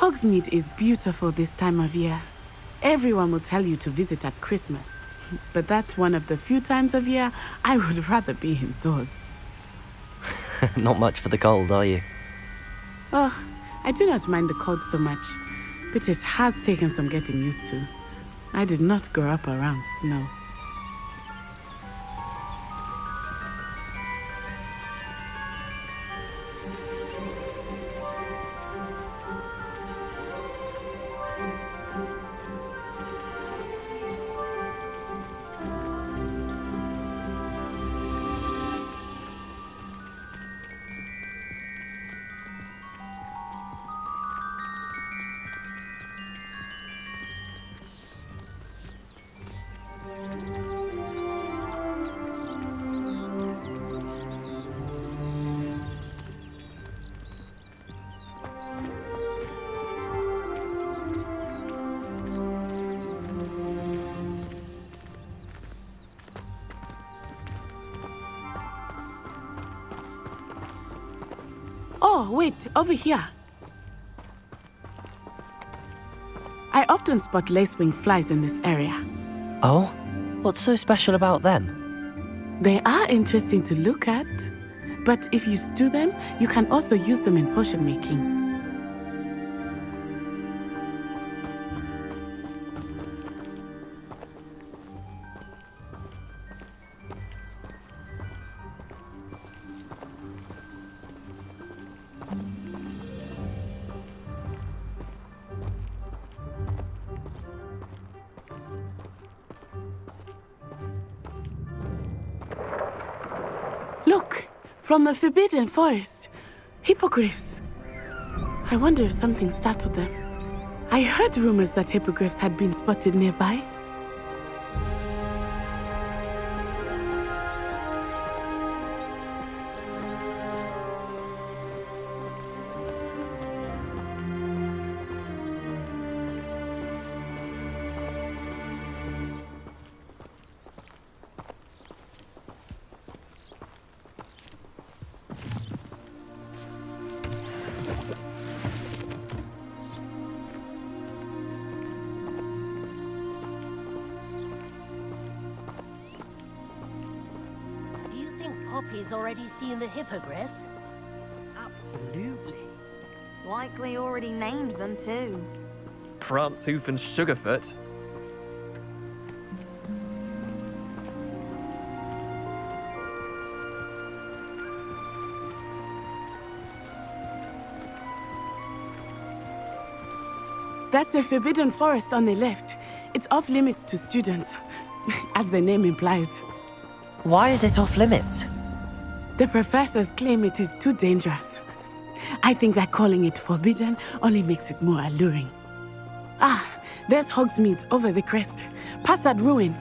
Hogsmeade is beautiful this time of year. Everyone will tell you to visit at Christmas. But that's one of the few times of year I would rather be indoors. Not much for the cold, are you? Oh, I do not mind the cold so much, but it has taken some getting used to. I did not grow up around snow. Oh, wait, over here. I often spot lacewing flies in this area. Oh? What's so special about them? They are interesting to look at, but if you stew them, you can also use them in potion making. Look, from the Forbidden Forest. Hippogriffs. I wonder if something startled them. I heard rumors that hippogriffs had been spotted nearby. Poppy's already seen the hippogriffs? Absolutely. Likely already named them too. Prance, Hoof and Sugarfoot. That's the Forbidden Forest on the left. It's off limits to students, as the name implies. Why is it off limits? The professors claim it is too dangerous. I think that calling it forbidden only makes it more alluring. Ah, there's Hogsmeade over the crest, past that ruin.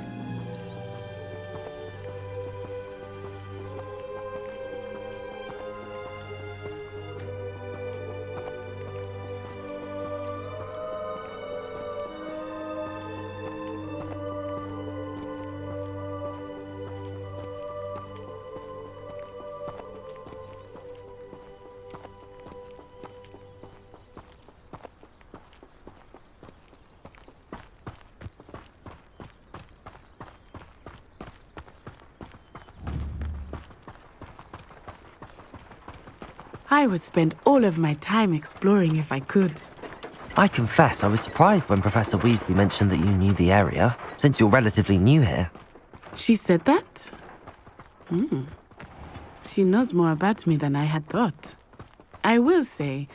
I would spend all of my time exploring if I could. I confess I was surprised when Professor Weasley mentioned that you knew the area, since you're relatively new here. She said that? She knows more about me than I had thought. I will say,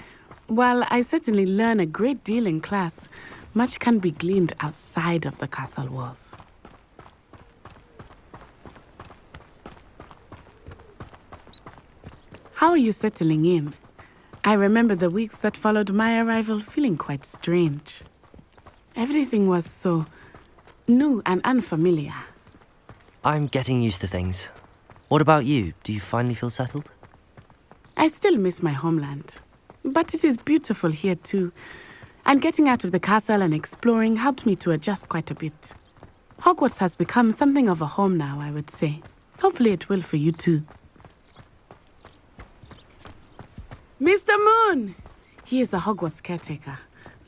while I certainly learn a great deal in class, much can be gleaned outside of the castle walls. How are you settling in? I remember the weeks that followed my arrival feeling quite strange. Everything was so new and unfamiliar. I'm getting used to things. What about you? Do you finally feel settled? I still miss my homeland, but it is beautiful here too. And getting out of the castle and exploring helped me to adjust quite a bit. Hogwarts has become something of a home now, I would say. Hopefully it will for you too. Mr. Moon! He is the Hogwarts caretaker.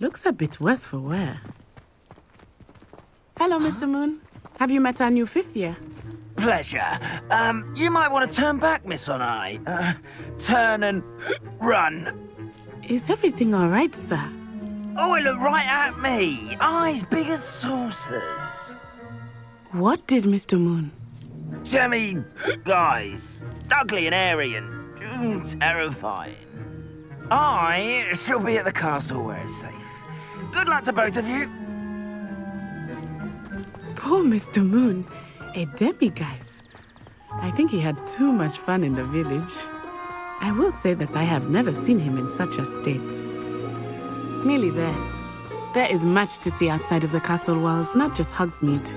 Looks a bit worse for wear. Hello, Mr. Moon. Have you met our new fifth year? Pleasure. You might want to turn back, Miss Onai. Turn and run. Is everything all right, sir? Oh, it looked right at me. Eyes big as saucers. What did Mr. Moon? Jemmy, guys. Ugly and airy and terrifying. I shall be at the castle where it's safe. Good luck to both of you. Poor Mr. Moon. A demiguise. I think he had too much fun in the village. I will say that I have never seen him in such a state. Nearly there. There is much to see outside of the castle walls, not just Hogsmeade.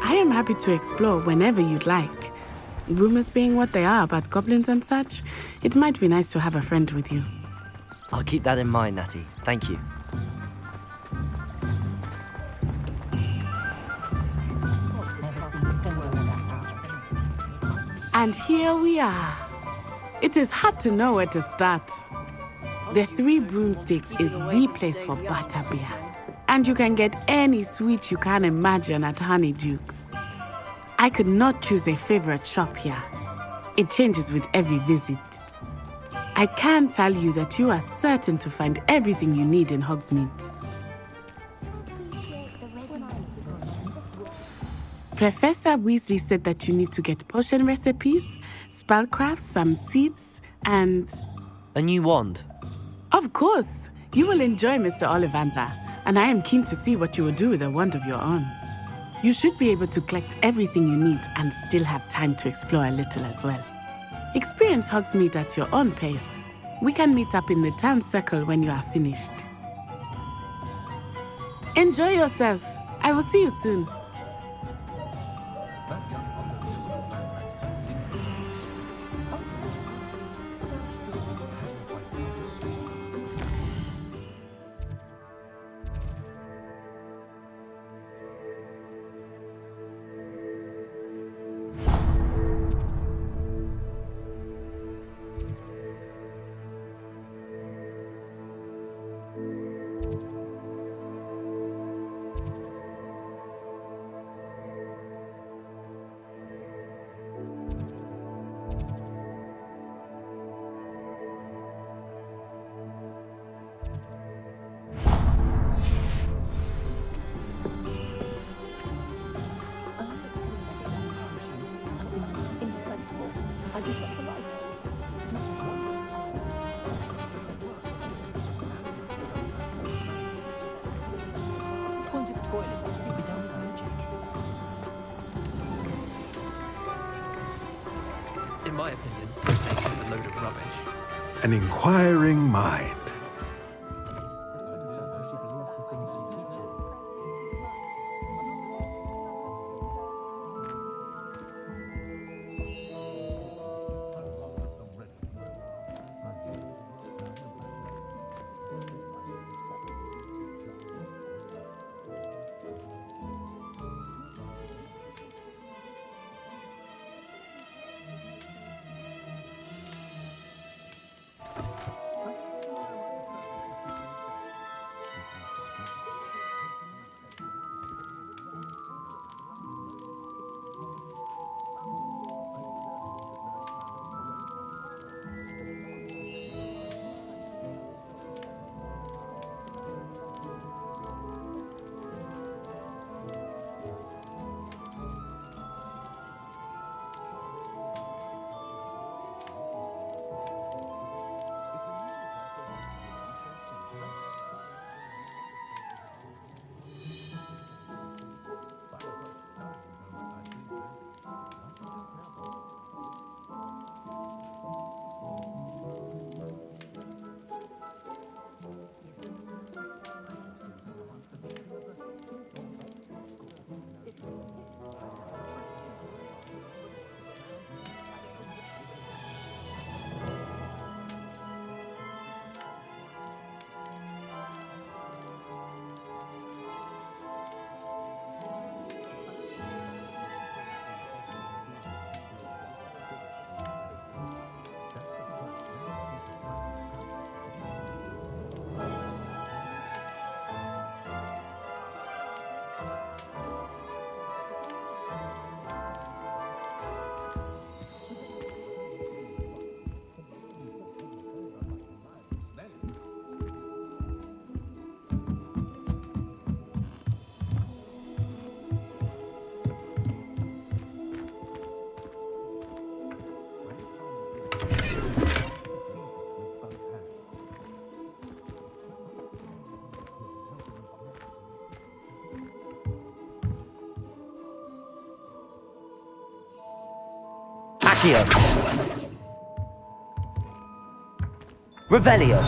I am happy to explore whenever you'd like. Rumors being what they are about goblins and such, it might be nice to have a friend with you. I'll keep that in mind, Natty. Thank you. And here we are. It is hard to know where to start. The Three Broomsticks is the place for butterbeer. And you can get any sweet you can imagine at Honeydukes. I could not choose a favorite shop here. It changes with every visit. I can tell you that you are certain to find everything you need in Hogsmeade. Professor Weasley said that you need to get potion recipes, spellcrafts, some seeds, and... A new wand. Of course! You will enjoy Mr. Ollivander, and I am keen to see what you will do with a wand of your own. You should be able to collect everything you need and still have time to explore a little as well. Experience Hogsmeade at your own pace. We can meet up in the town circle when you are finished. Enjoy yourself. I will see you soon. In my opinion, this place is a load of rubbish. An inquiring mind. Accio. Revelio.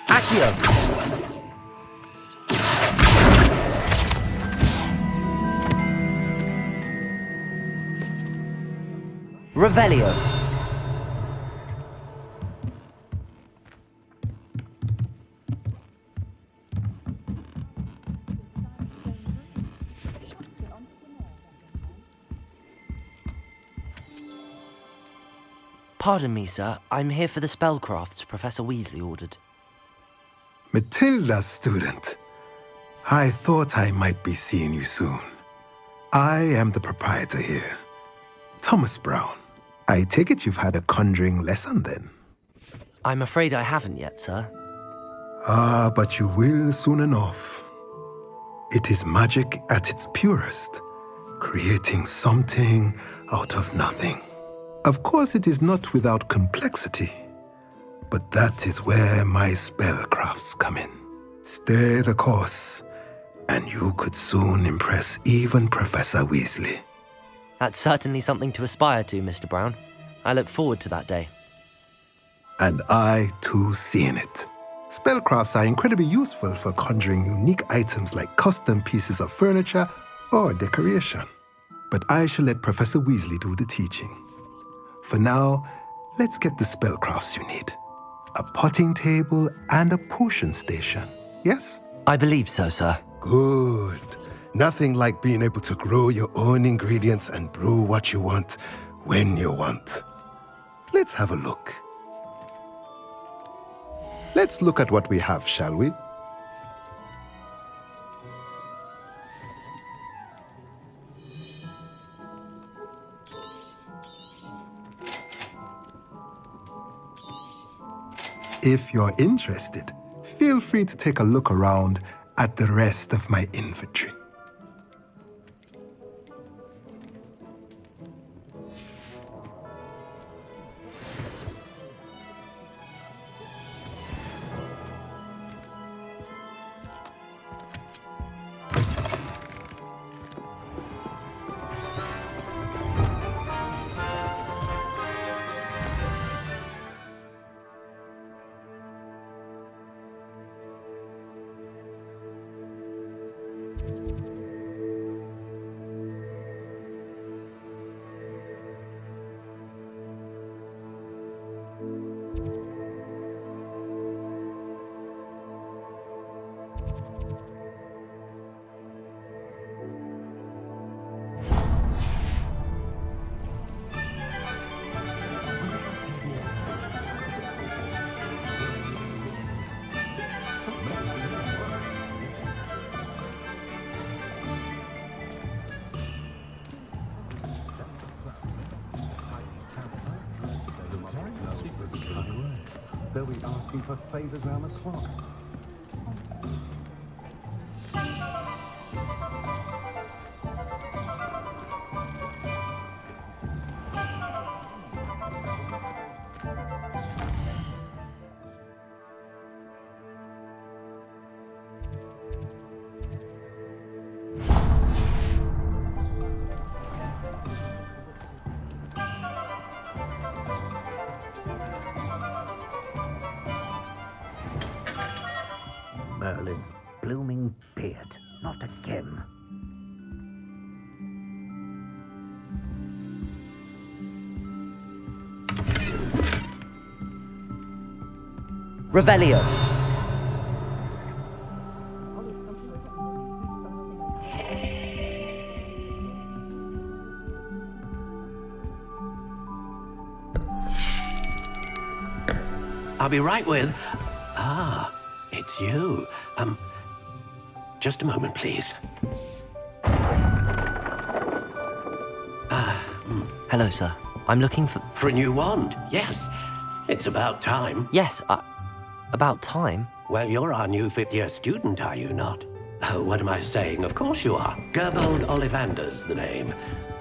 Accio. Revelio. Pardon me, sir. I'm here for the spellcrafts Professor Weasley ordered. Matilda's student. I thought I might be seeing you soon. I am the proprietor here, Thomas Brown. I take it you've had a conjuring lesson then? I'm afraid I haven't yet, sir. Ah, but you will soon enough. It is magic at its purest, creating something out of nothing. Of course, it is not without complexity, but that is where my spellcrafts come in. Stay the course, and you could soon impress even Professor Weasley. That's certainly something to aspire to, Mr. Brown. I look forward to that day. And I, too, seeing it. Spellcrafts are incredibly useful for conjuring unique items like custom pieces of furniture or decoration. But I shall let Professor Weasley do the teaching. For now, let's get the spellcrafts you need. A potting table and a potion station, yes? I believe so, sir. Good. Nothing like being able to grow your own ingredients and brew what you want when you want. Let's have a look. Let's look at what we have, shall we? If you're interested, feel free to take a look around at the rest of my inventory. They'll be asking for favors round the clock. Merlin's blooming beard. Not again. Revelio. I'll be right with... Ah, it's you. Just a moment, please. Hello, sir. I'm looking for... For a new wand, yes. It's about time. Yes, about time. Well, you're our new fifth-year student, are you not? Oh, what am I saying? Of course you are. Gerbold Ollivander's the name.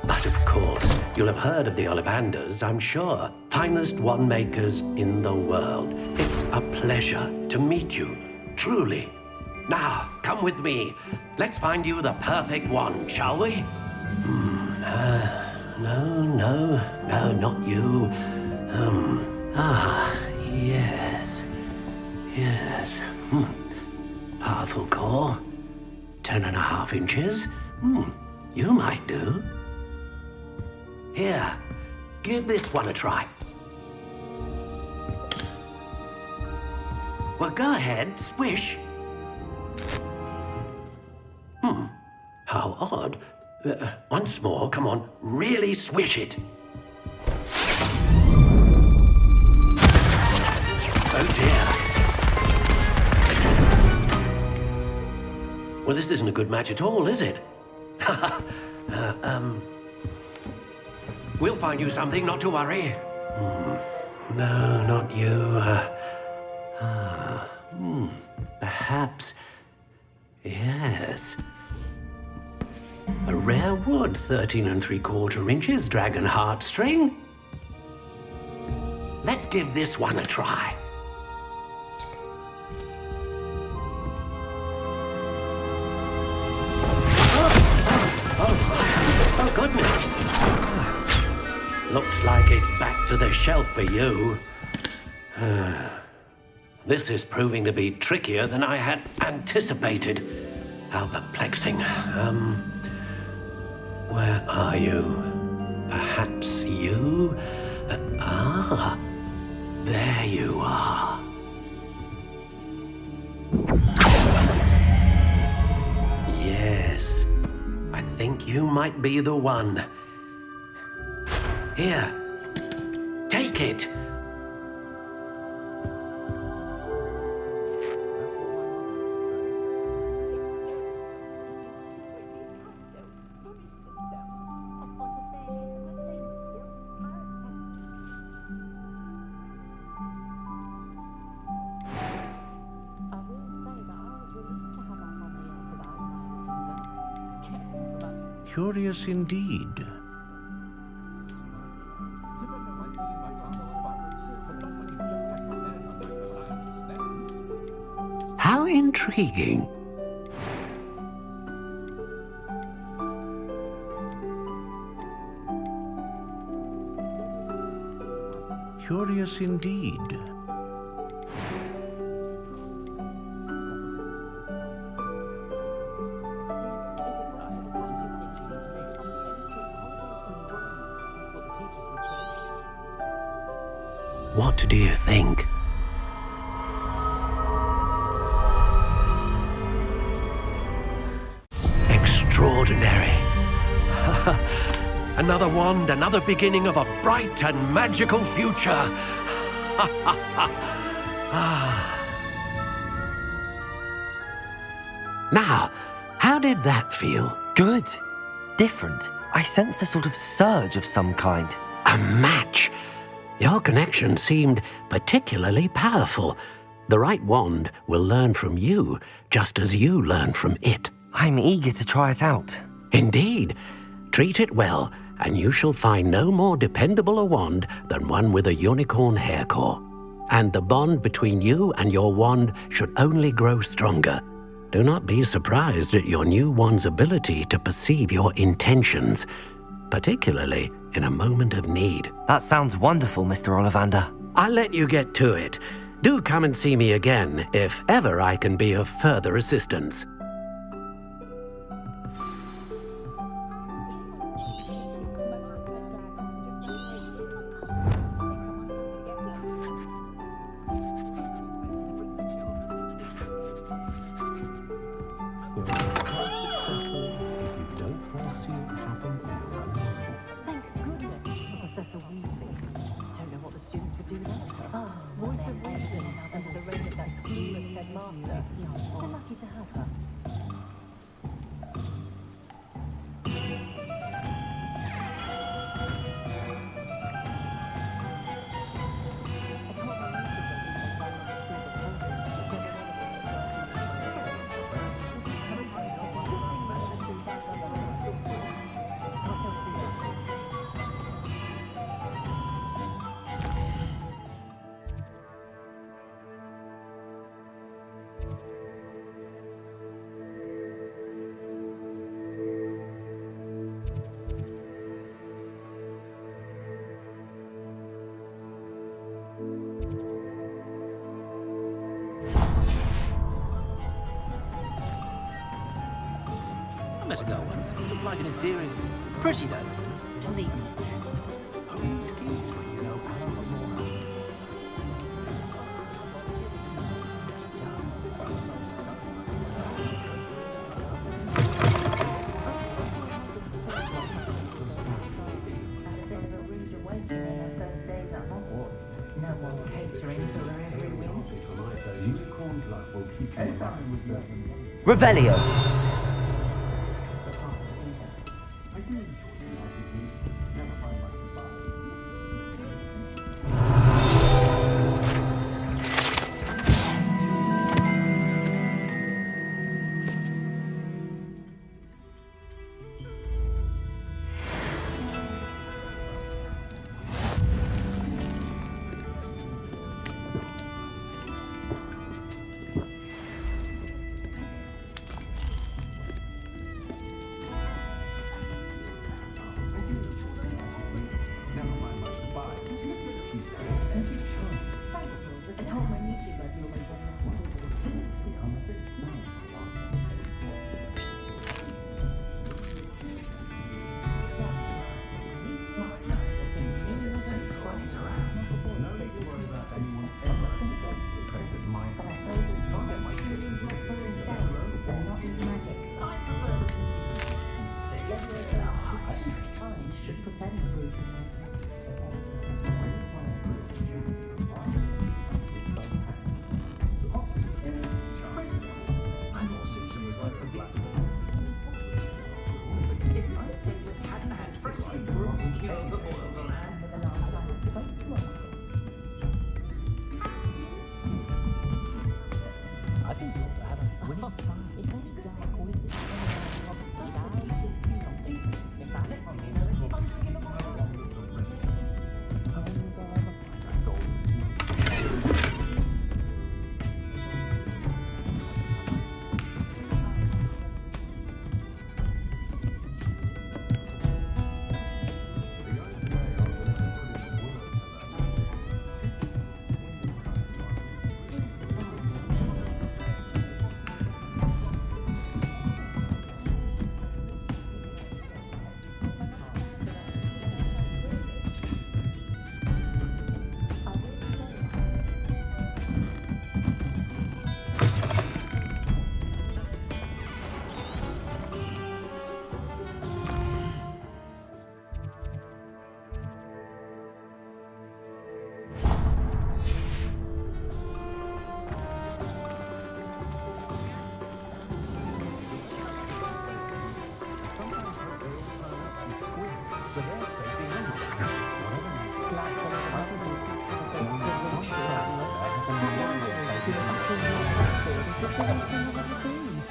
But of course, you'll have heard of the Ollivanders, I'm sure. Finest wand makers in the world. It's a pleasure to meet you. truly. Now, come with me. Let's find you the perfect wand, shall we? No, not you. Yes. Yes. Powerful core. 10.5 inches. You might do. Here, give this one a try. Well, go ahead, swish. How odd. Once more, come on, really swish it. Oh dear. Well, this isn't a good match at all, is it? We'll find you something, not to worry. No, not you. Perhaps. Yes. A rare wood, 13 3/4 inches, dragon heartstring. Let's give this one a try. Oh, goodness. Looks like it's back to the shelf for you. This is proving to be trickier than I had anticipated. How perplexing. Where are you? Perhaps you? There you are. Yes, I think you might be the one. Here, take it. Curious indeed. How intriguing. Curious indeed. What do you think? Extraordinary. Another wand, another beginning of a bright and magical future. Now, how did that feel? Good. Different. I sensed a sort of surge of some kind. A match. Your connection seemed particularly powerful. The right wand will learn from you, just as you learn from it. I'm eager to try it out. Indeed. Treat it well, and you shall find no more dependable a wand than one with a unicorn hair core. And the bond between you and your wand should only grow stronger. Do not be surprised at your new wand's ability to perceive your intentions, particularly in a moment of need. That sounds wonderful, Mr. Ollivander. I'll let you get to it. Do come and see me again if ever I can be of further assistance. I met a girl once. Looked like an inferior's. Pretty though. Clean. Revelio.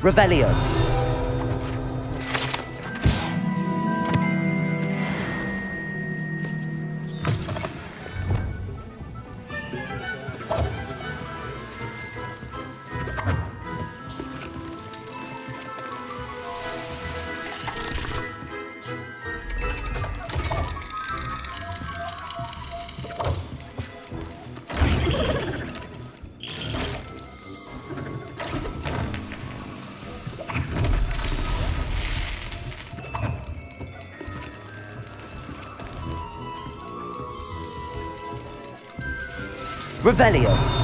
Revelio. Revelio.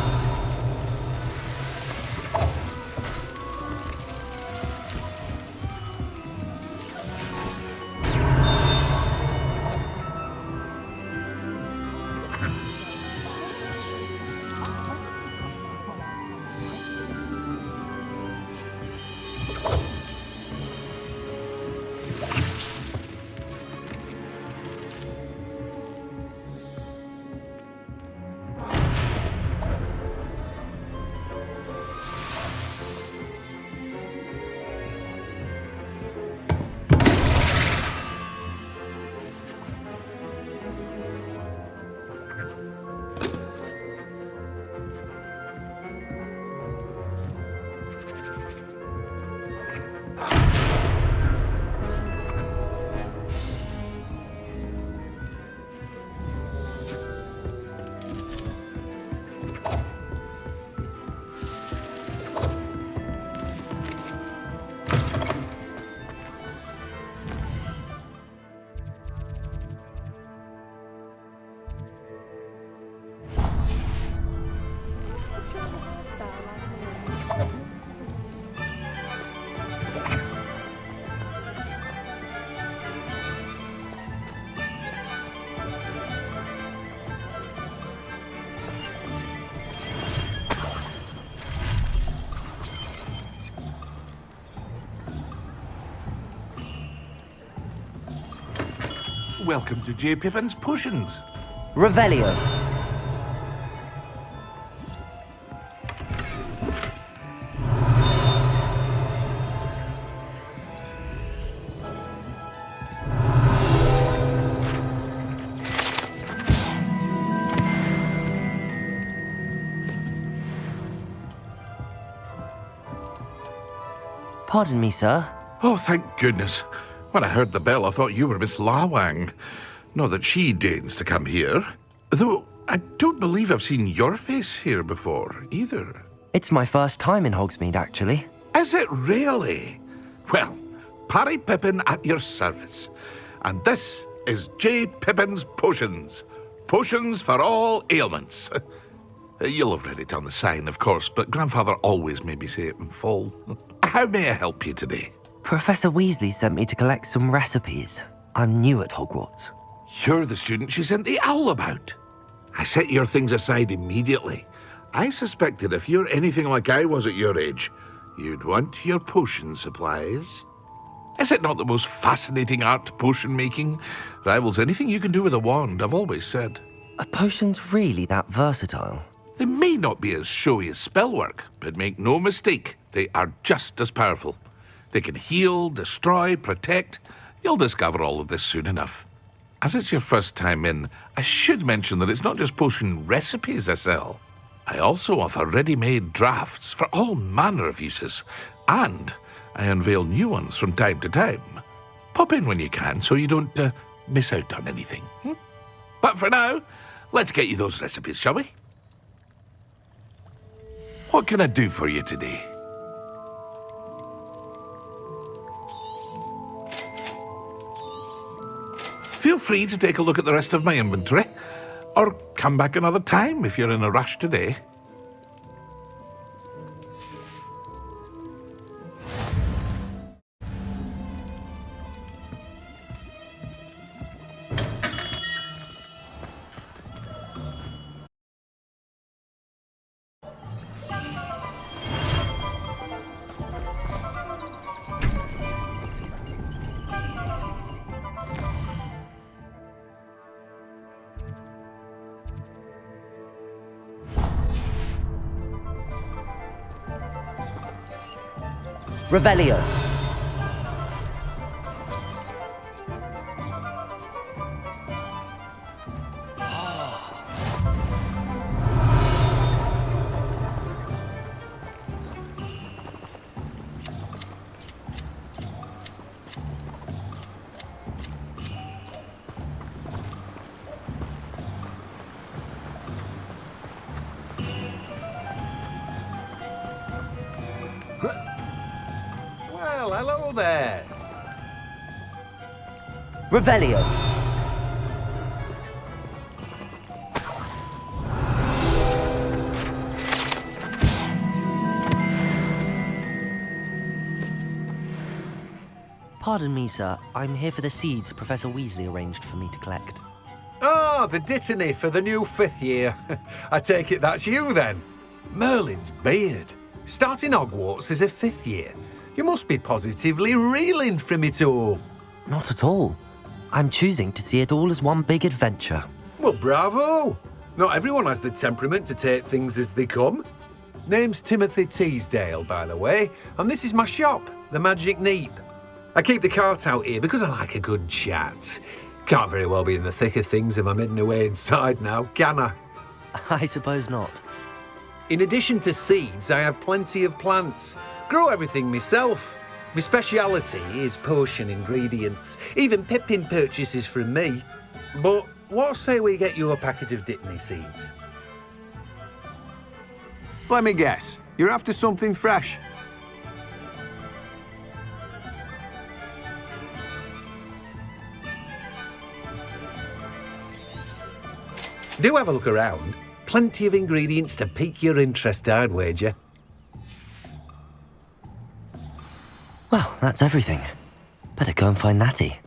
Welcome to J. Pippin's Potions. Revelio. Pardon me, sir. Oh, thank goodness. When I heard the bell, I thought you were Miss Lawang. Not that she deigns to come here. Though I don't believe I've seen your face here before, either. It's my first time in Hogsmeade, actually. Is it really? Well, Parry Pippin at your service. And this is J. Pippin's Potions. Potions for all ailments. You'll have read it on the sign, of course, but Grandfather always made me say it in full. How may I help you today? Professor Weasley sent me to collect some recipes. I'm new at Hogwarts. You're the student she sent the owl about. I set your things aside immediately. I suspected if you're anything like I was at your age, you'd want your potion supplies. Is it not the most fascinating art, potion making? Rivals anything you can do with a wand, I've always said. Are potions really that versatile? They may not be as showy as spellwork, but make no mistake, they are just as powerful. They can heal, destroy, protect. You'll discover all of this soon enough. As it's your first time in, I should mention that it's not just potion recipes I sell. I also offer ready-made drafts for all manner of uses, and I unveil new ones from time to time. Pop in when you can so you don't miss out on anything. But for now, let's get you those recipes, shall we? What can I do for you today? Feel free to take a look at the rest of my inventory, or come back another time if you're in a rush today. Revelio. Well, hello there. Revelio. Pardon me, sir. I'm here for the seeds Professor Weasley arranged for me to collect. Oh, the dittany for the new 5th year. I take it that's you, then. Merlin's beard. Starting Hogwarts as a 5th year. You must be positively reeling from it all. Not at all. I'm choosing to see it all as one big adventure. Well, bravo. Not everyone has the temperament to take things as they come. Name's Timothy Teasdale, by the way, and this is my shop, the Magic Neep. I keep the cart out here because I like a good chat. Can't very well be in the thick of things if I'm heading away inside now, can I? I suppose not. In addition to seeds, I have plenty of plants. Grow everything myself. My speciality is potion ingredients. Even Pippin purchases from me. But what say we get you a packet of Dittany seeds? Let me guess. You're after something fresh. Do have a look around. Plenty of ingredients to pique your interest, I'd wager. Well, that's everything. Better go and find Natty.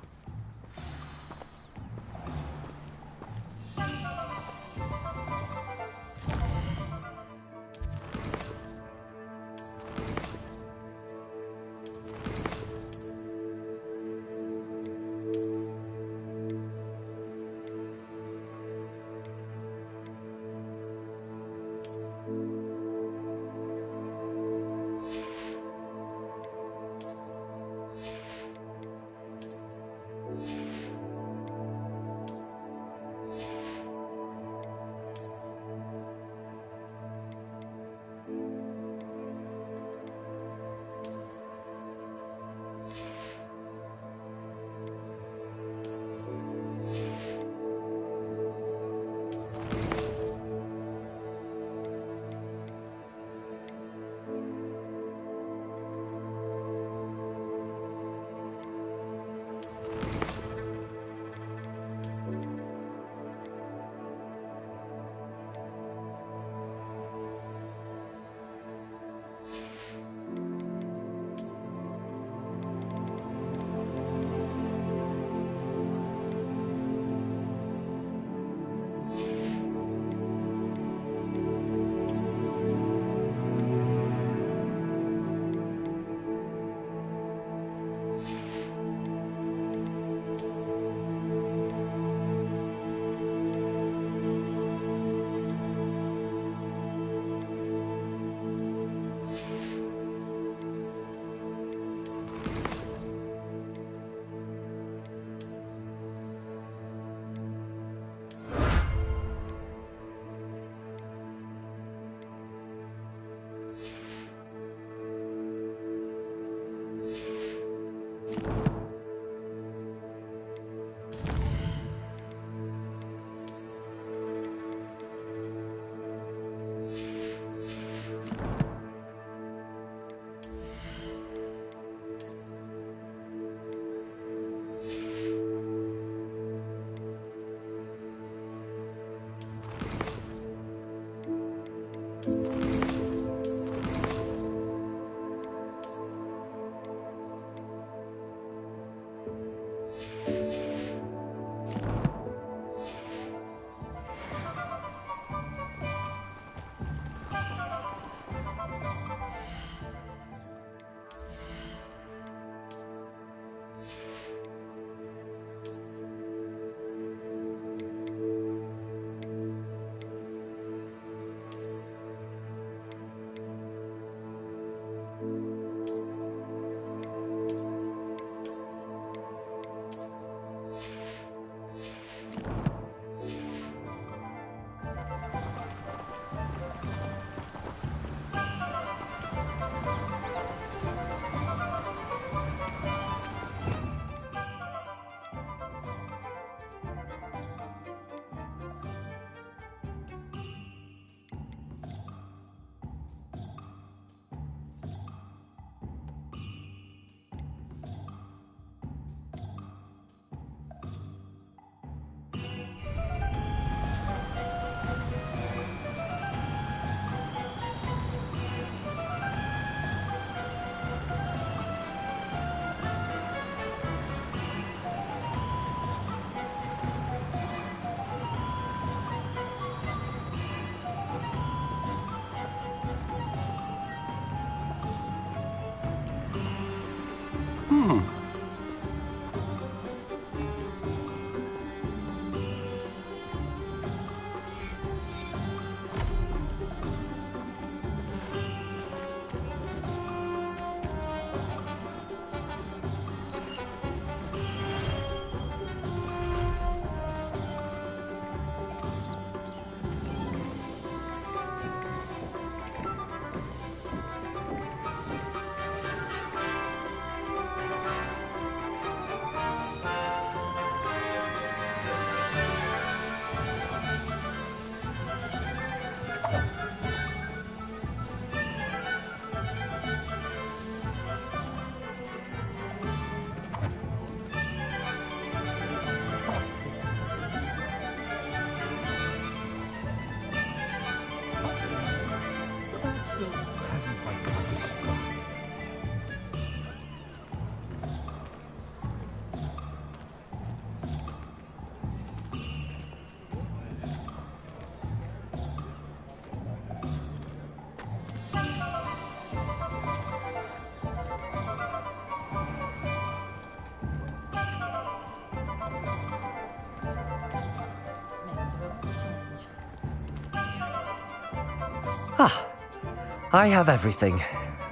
I have everything.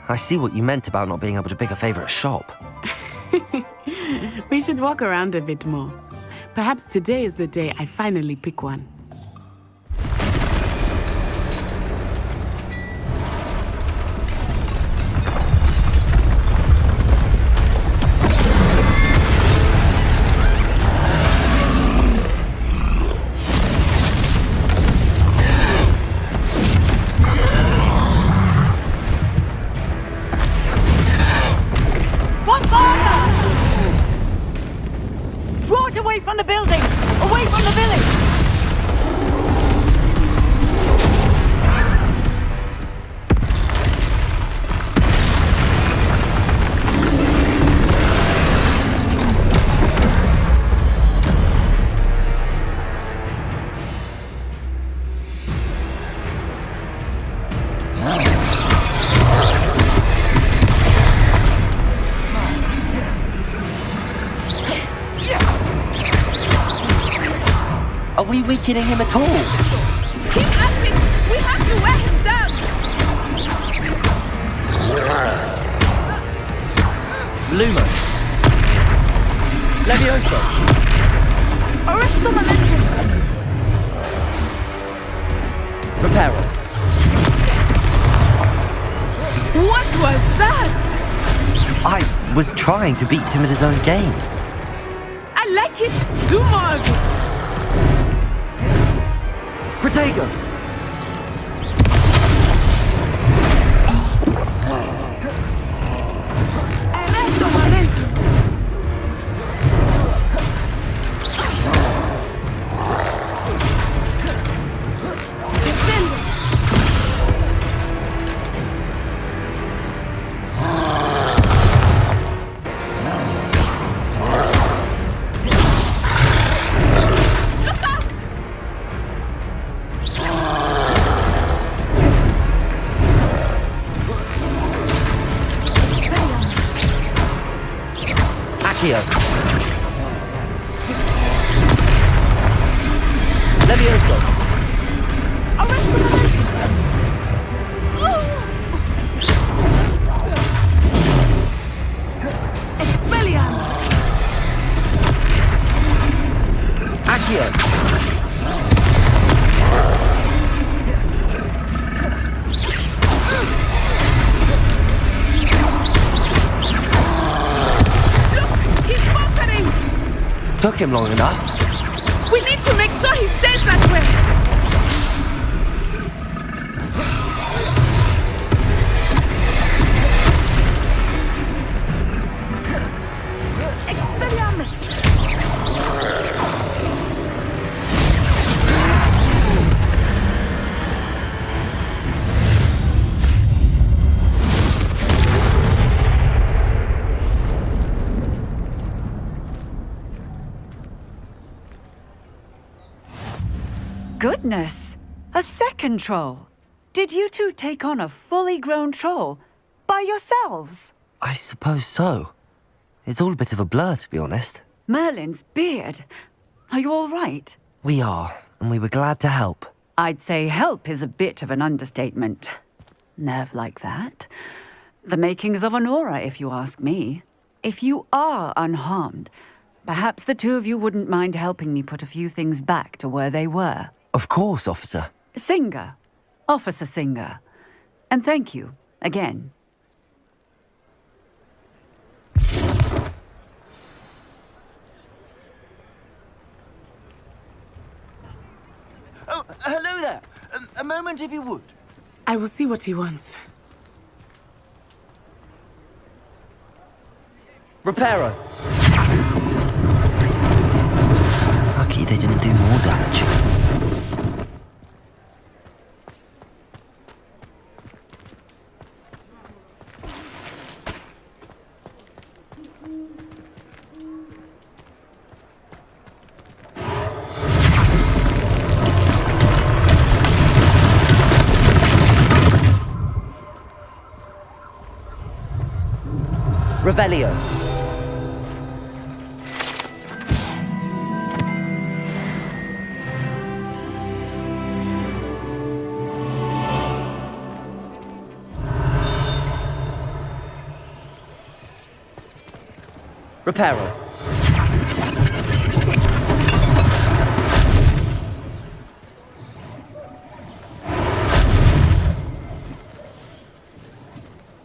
I see what you meant about not being able to pick a favorite shop. We should walk around a bit more. Perhaps today is the day I finally pick one. Draw it away from the building! Away from the village! Are we weakening him at all? Keep at it! We have to wear him down! Lumos. Levioso. Arrest the momentum! Reparo. What was that? I was trying to beat him at his own game. I like it! Do more of it! Protego! Arrest the momentum! Defend it! Look out! Accio. Levioso. Arrest the momentum! Expelliarmus! Accio. He's faltering! Took him long enough. We need to make sure he stays that way! Expelliarmus! Goodness! A second troll! Did you two take on a fully grown troll? By yourselves? I suppose so. It's all a bit of a blur, to be honest. Merlin's beard. Are you all right? We are, and we were glad to help. I'd say help is a bit of an understatement. Nerve like that. The makings of an aura, if you ask me. If you are unharmed, perhaps the two of you wouldn't mind helping me put a few things back to where they were. Of course, officer. Singer. Officer Singer. And thank you, again. Oh, hello there. A moment if you would. I will see what he wants. Reparo. Lucky they didn't do more damage. Revelio. Reparo.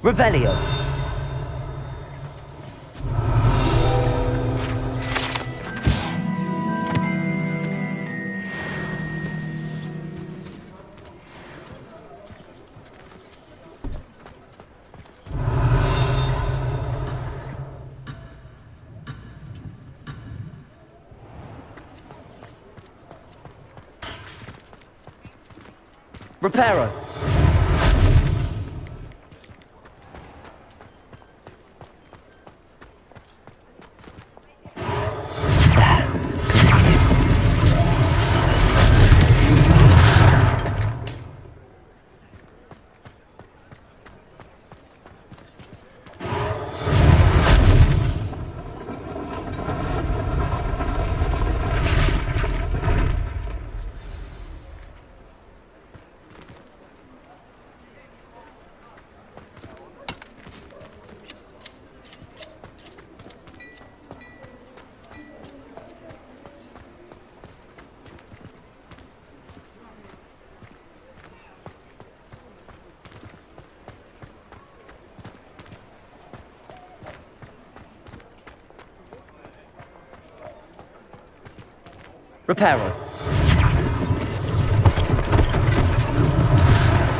Revelio. Reparo. Reparo.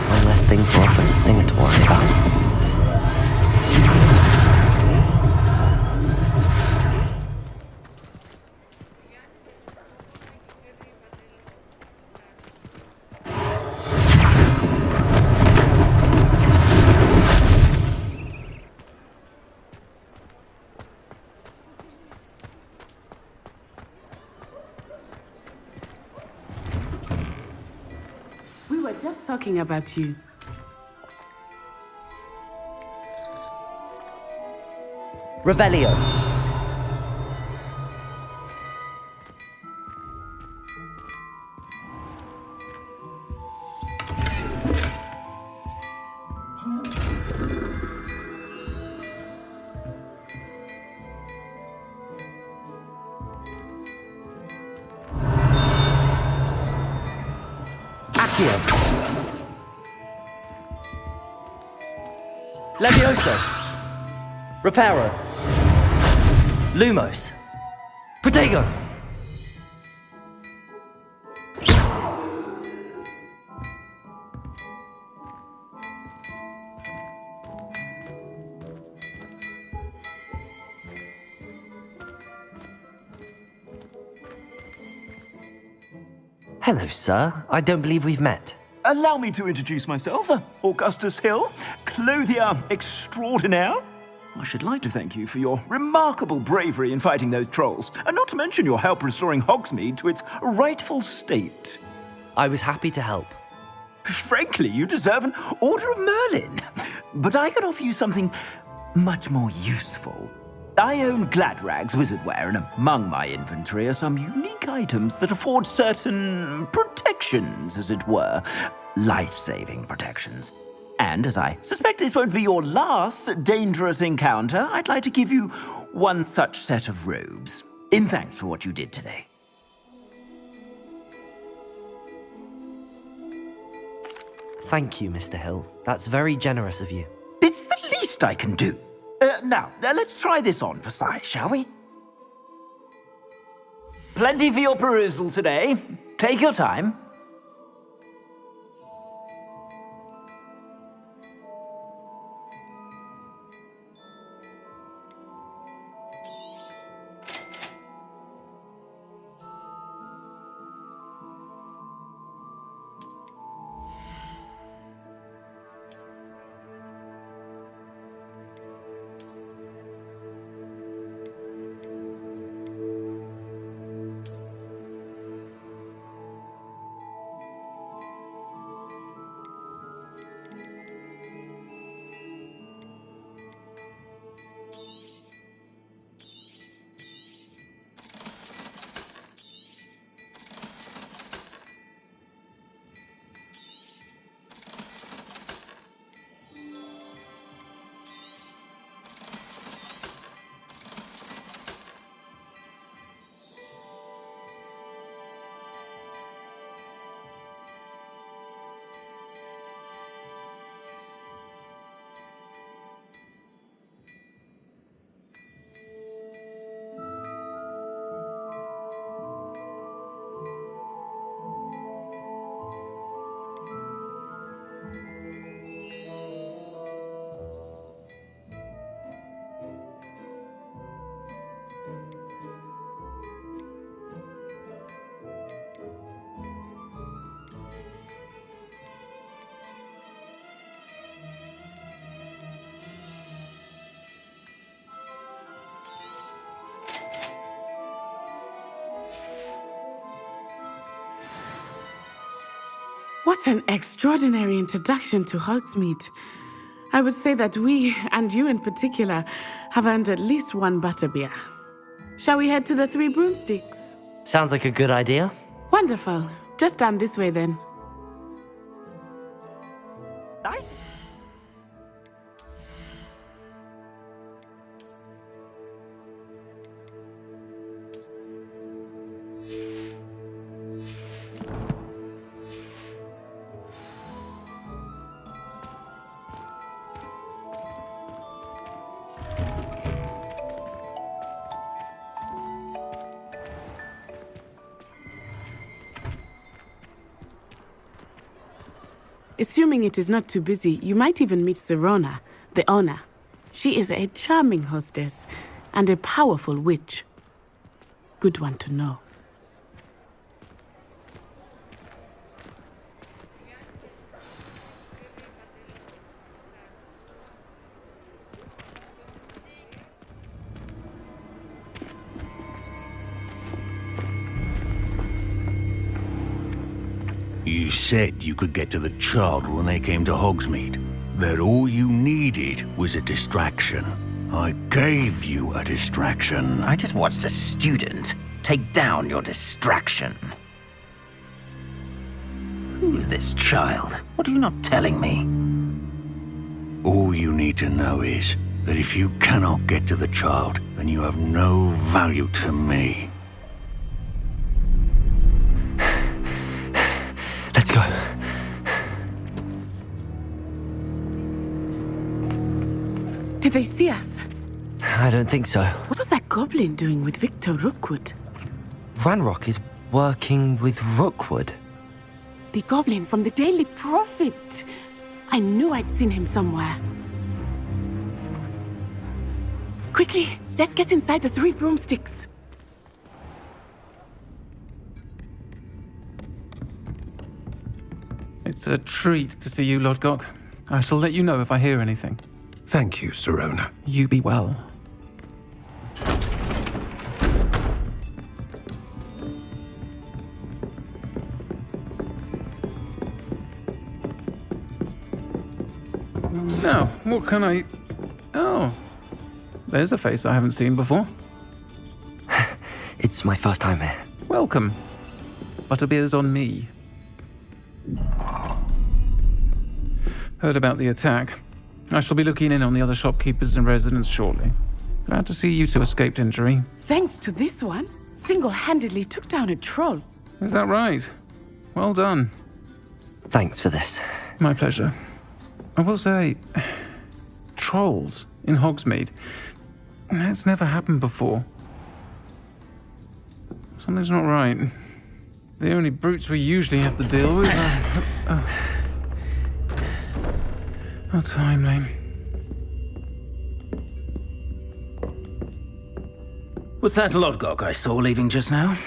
One less thing for Officer Singer to worry about. We were just talking about you. Revelio. Accio. Levioso. Reparo. Lumos. Protego. Hello, sir. I don't believe we've met. Allow me to introduce myself, Augustus Hill, clothier extraordinaire. I should like to thank you for your remarkable bravery in fighting those trolls, and not to mention your help restoring Hogsmeade to its rightful state. I was happy to help. Frankly, you deserve an Order of Merlin. But I can offer you something much more useful. I own Gladrag's wizardware, and among my inventory are some unique items that afford certain protections, as it were. Life-saving protections. And as I suspect this won't be your last dangerous encounter, I'd like to give you one such set of robes, in thanks for what you did today. Thank you, Mr. Hill. That's very generous of you. It's the least I can do. Now, let's try this on for size, shall we? Plenty for your perusal today. Take your time. What an extraordinary introduction to Hogsmeade. I would say that we, and you in particular, have earned at least one butterbeer. Shall we head to the Three Broomsticks? Sounds like a good idea. Wonderful. Just down this way then. Nice. Assuming it is not too busy, you might even meet Sirona, the owner. She is a charming hostess and a powerful witch. Good one to know. You said you could get to the child when they came to Hogsmeade. That all you needed was a distraction. I gave you a distraction. I just watched a student take down your distraction. Who's this child? What are you not telling me? All you need to know is that if you cannot get to the child, then you have no value to me. Let's go. Did they see us? I don't think so. What was that goblin doing with Victor Rookwood? Ranrock is working with Rookwood. The goblin from the Daily Prophet. I knew I'd seen him somewhere. Quickly, let's get inside the Three Broomsticks. It's a treat to see you, Lodgok. I shall let you know if I hear anything. Thank you, Sirona. You be well. Now, what can I... Oh, there's a face I haven't seen before. It's my first time here. Welcome. Butterbeer's on me. Heard about the attack. I shall be looking in on the other shopkeepers and residents shortly. Glad to see you two escaped injury. Thanks to this one, single-handedly took down a troll. Is that right? Well done. Thanks for this. My pleasure. I will say, trolls in Hogsmeade. That's never happened before. Something's not right. The only brutes we usually have to deal with are... How timely. Was that Lodgok I saw leaving just now?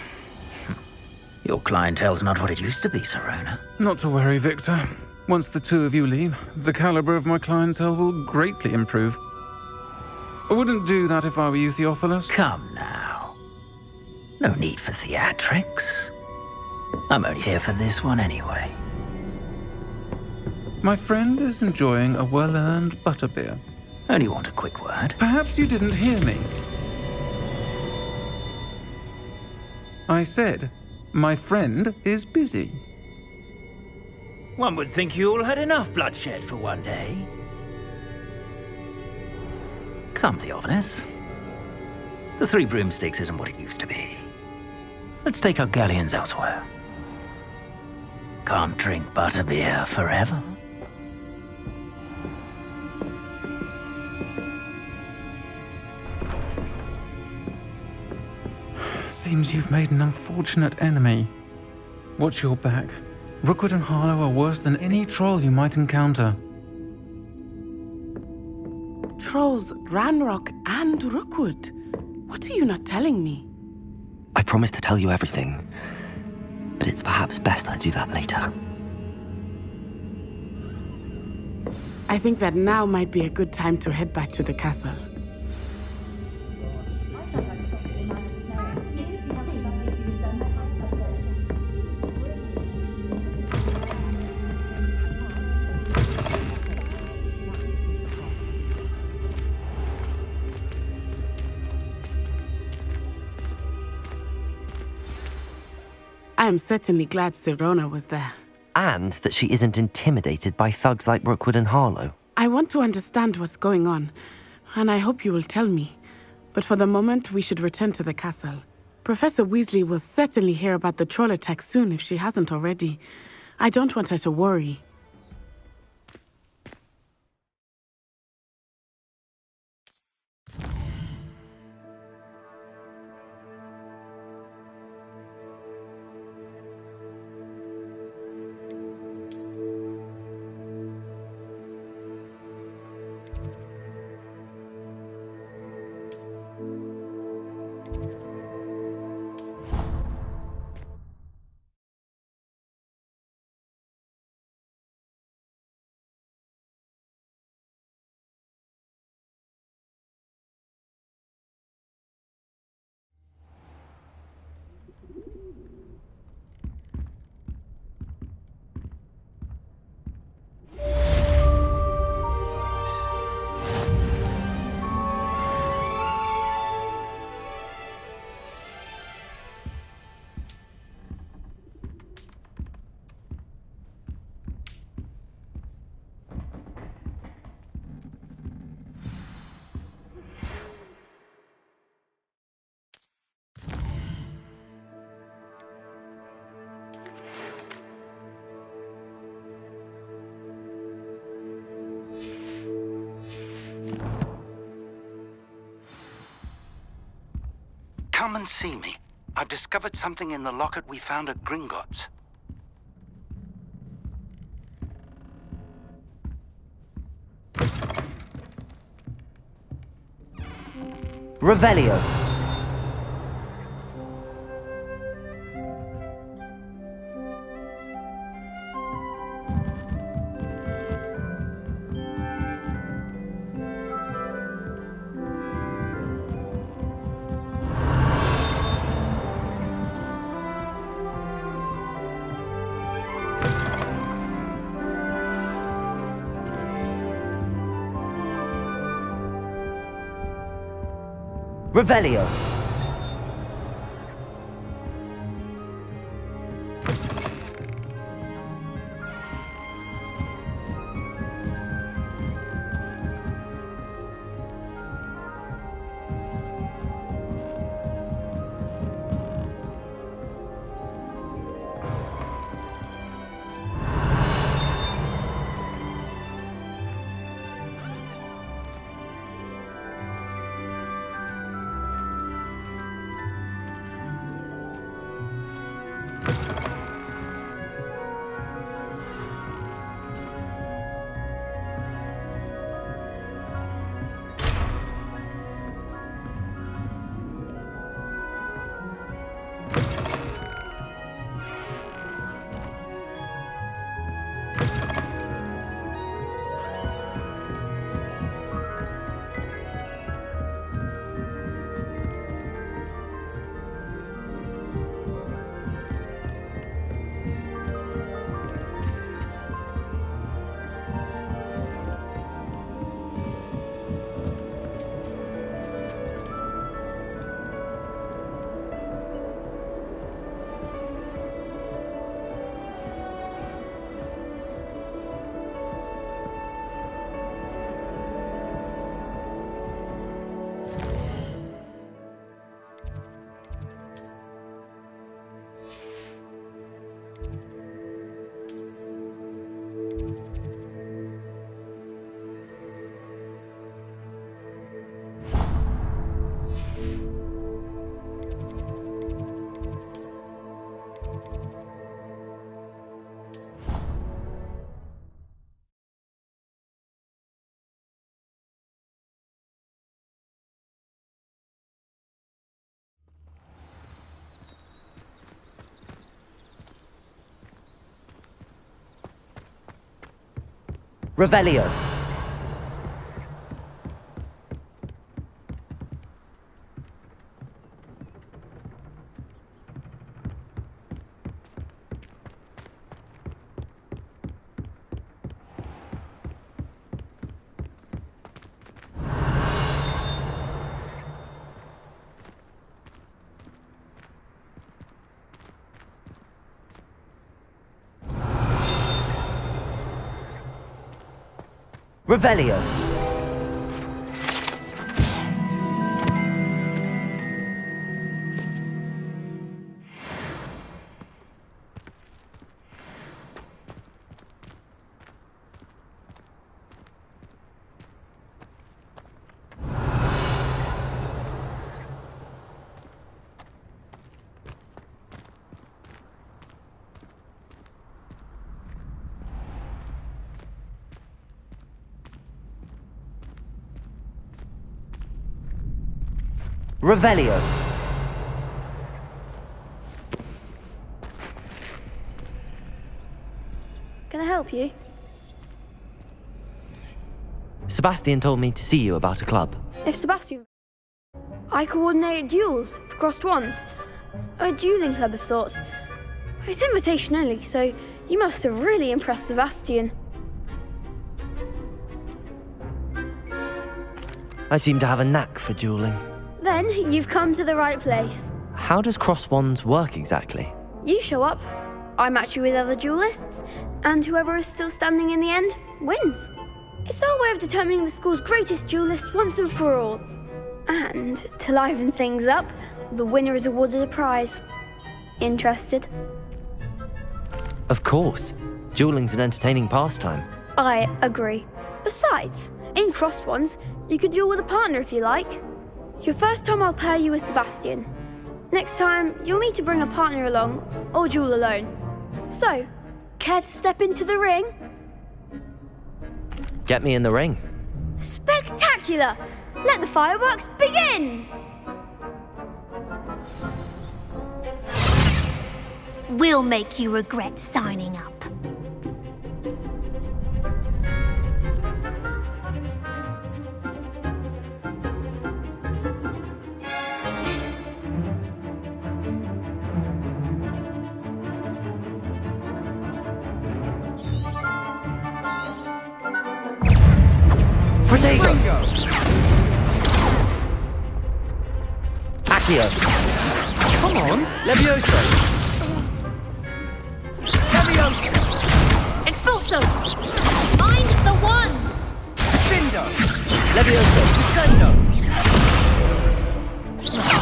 Your clientele's not what it used to be, Sirona. Not to worry, Victor. Once the two of you leave, the caliber of my clientele will greatly improve. I wouldn't do that if I were you, Theophilus. Come now. No need for theatrics. I'm only here for this one anyway. My friend is enjoying a well-earned butterbeer. Only want a quick word. Perhaps you didn't hear me. I said, my friend is busy. One would think you all had enough bloodshed for one day. Come, Theophilus. The Three Broomsticks isn't what it used to be. Let's take our galleons elsewhere. Can't drink butterbeer forever. Seems you've made an unfortunate enemy. Watch your back. Rookwood and Harlow are worse than any troll you might encounter. Trolls, Ranrock, and Rookwood. What are you not telling me? I promise to tell you everything, but it's perhaps best I do that later. I think that now might be a good time to head back to the castle. I am certainly glad Sirona was there. And that she isn't intimidated by thugs like Rookwood and Harlow. I want to understand what's going on, and I hope you will tell me. But for the moment, we should return to the castle. Professor Weasley will certainly hear about the troll attack soon if she hasn't already. I don't want her to worry. Come and see me. I've discovered something in the locket we found at Gringotts. Revelio. Revelio. Revelio. Revelio. Revelio. Can I help you? Sebastian told me to see you about a club. If Sebastian... I coordinate duels for crossed wands. A dueling club of sorts. It's invitation only, so you must have really impressed Sebastian. I seem to have a knack for dueling. Then you've come to the right place. How does cross wands work exactly? You show up, I match you with other duelists, and whoever is still standing in the end wins. It's our way of determining the school's greatest duelist once and for all. And to liven things up, the winner is awarded a prize. Interested? Of course. Dueling's an entertaining pastime. I agree. Besides, in crossed ones, you could duel with a partner if you like. Your first time I'll pair you with Sebastian. Next time, you'll need to bring a partner along, or duel alone. So, care to step into the ring? Get me in the ring. Spectacular! Let the fireworks begin! We'll make you regret signing up. Protego! Accio! Come on! Levioso! Levioso! Expulso! Mind the wand! Findo! Levioso! Descendo!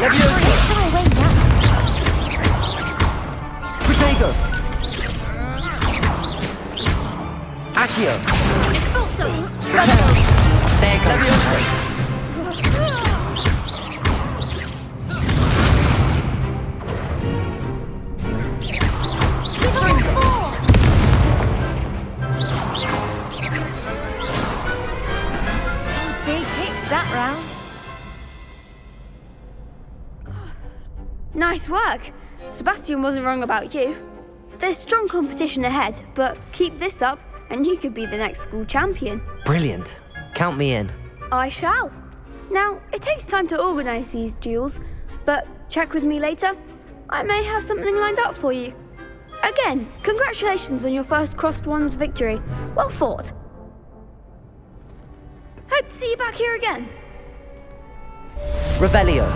Levioso! Protego! Accio! Expulso! There you go. Levioso! That round. Nice work. Sebastian wasn't wrong about you. There's strong competition ahead, but keep this up and you could be the next school champion. Brilliant. Count me in. I shall. Now, it takes time to organise these duels, but check with me later. I may have something lined up for you. Again, congratulations on your first crossed wands victory. Well fought. Hope to see you back here again. Revelio.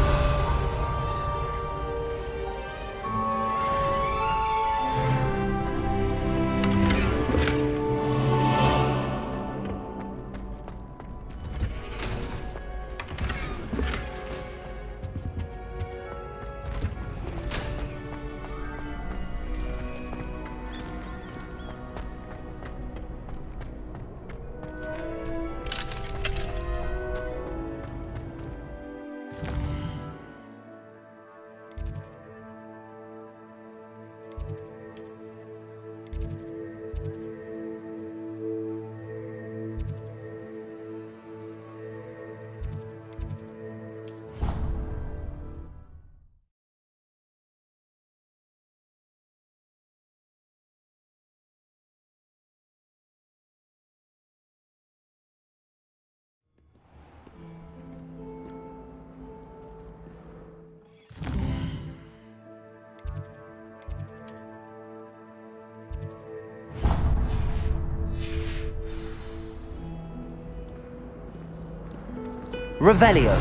Revelio.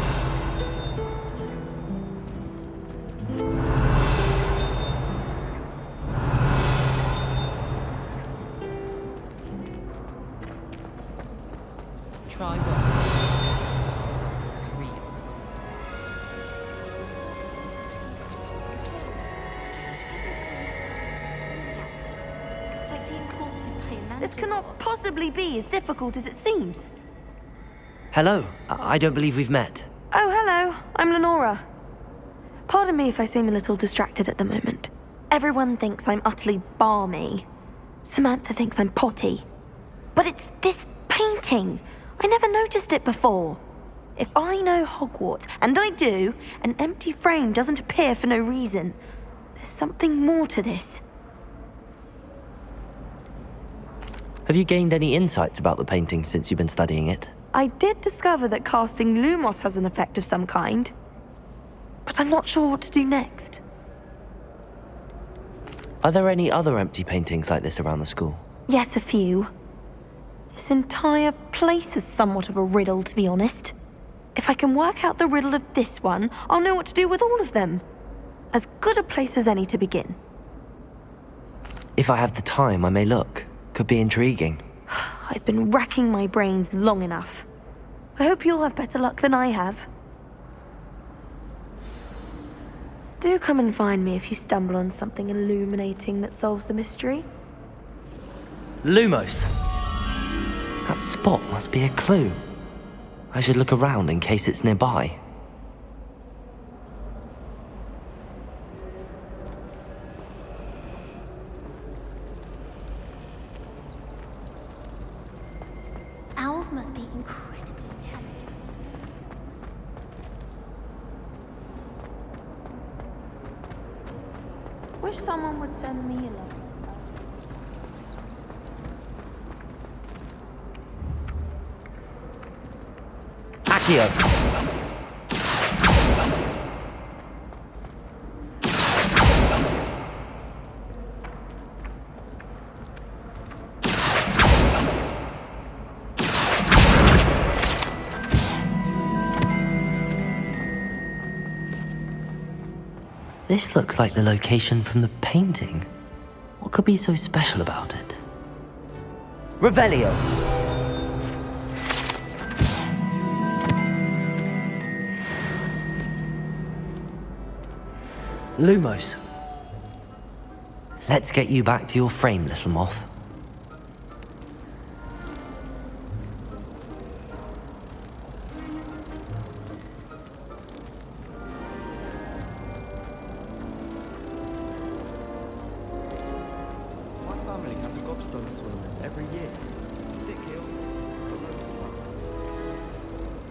This cannot possibly be as difficult as it seems. Hello. I don't believe we've met. Oh, hello. I'm Lenora. Pardon me if I seem a little distracted at the moment. Everyone thinks I'm utterly balmy. Samantha thinks I'm potty. But it's this painting. I never noticed it before. If I know Hogwarts, and I do, an empty frame doesn't appear for no reason. There's something more to this. Have you gained any insights about the painting since you've been studying it? I did discover that casting Lumos has an effect of some kind. But I'm not sure what to do next. Are there any other empty paintings like this around the school? Yes, a few. This entire place is somewhat of a riddle, to be honest. If I can work out the riddle of this one, I'll know what to do with all of them. As good a place as any to begin. If I have the time, I may look. Could be intriguing. I've been racking my brains long enough. I hope you'll have better luck than I have. Do come and find me if you stumble on something illuminating that solves the mystery. Lumos! That spot must be a clue. I should look around in case it's nearby. Owls must be incredibly intelligent. Wish someone would send me along. Accio! This looks like the location from the painting. What could be so special about it? Revelio! Lumos. Let's get you back to your frame, little moth.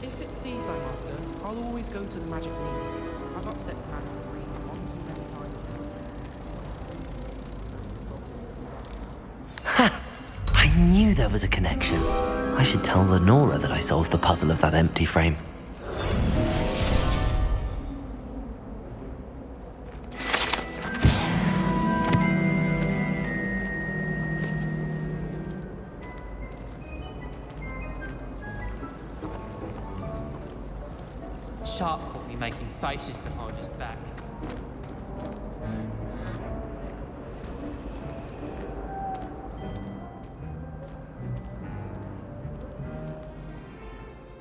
If it sees I'm after, I'll always go to the magic needle. I've upset the magic ring one too many times. Ha! I knew there was a connection. I should tell Lenora that I solved the puzzle of that empty frame. Sharp caught me making faces behind his back.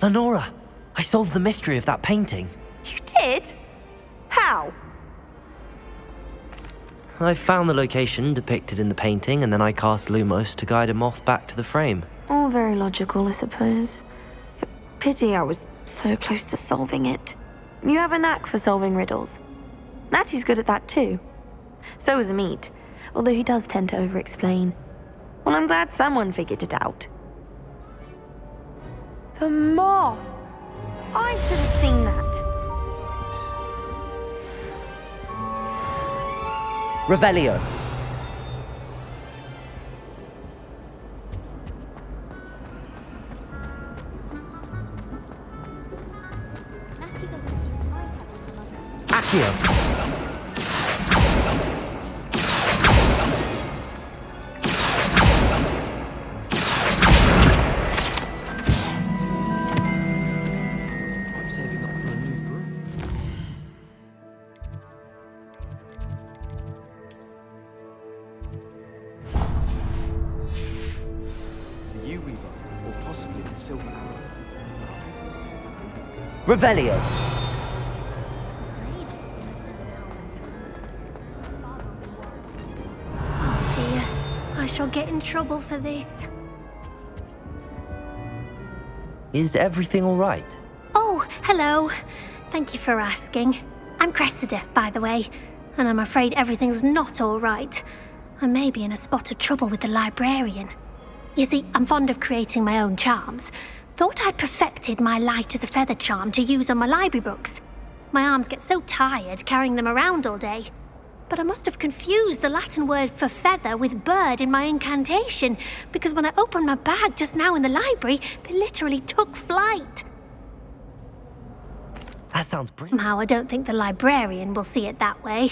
Lenora, I solved the mystery of that painting. You did? How? I found the location depicted in the painting, and then I cast Lumos to guide a moth back to the frame. All very logical, I suppose. Pity I was so close to solving it. You have a knack for solving riddles. Natty's good at that too. So is Amit, although he does tend to over-explain. Well, I'm glad someone figured it out. The moth! I should have seen that. Revelio. Accio. I'm saving up for a new broom. The U-Weaver, or possibly the Silver Arrow. Revelio. Oh dear, I shall get in trouble for this. Is everything all right? Oh, hello. Thank you for asking. I'm Cressida, by the way, and I'm afraid everything's not all right. I may be in a spot of trouble with the librarian. You see, I'm fond of creating my own charms. Thought I'd perfected my light as a feather charm to use on my library books. My arms get so tired carrying them around all day. But I must have confused the Latin word for feather with bird in my incantation, because when I opened my bag just now in the library, they literally took flight. That sounds brilliant. Somehow I don't think the librarian will see it that way.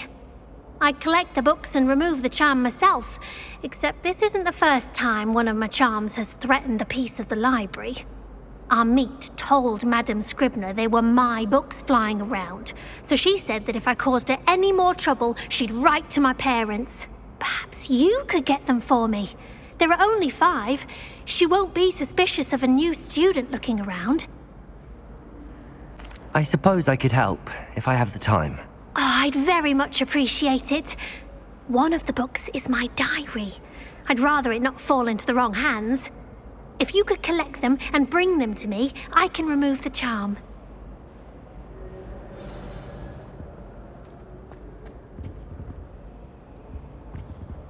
I collect the books and remove the charm myself, except this isn't the first time one of my charms has threatened the peace of the library. Our meet told Madame Scribner they were my books flying around, so she said that if I caused her any more trouble, she'd write to my parents. Perhaps you could get them for me. There are only 5. She won't be suspicious of a new student looking around. I suppose I could help, if I have the time. Oh, I'd very much appreciate it. One of the books is my diary. I'd rather it not fall into the wrong hands. If you could collect them and bring them to me, I can remove the charm.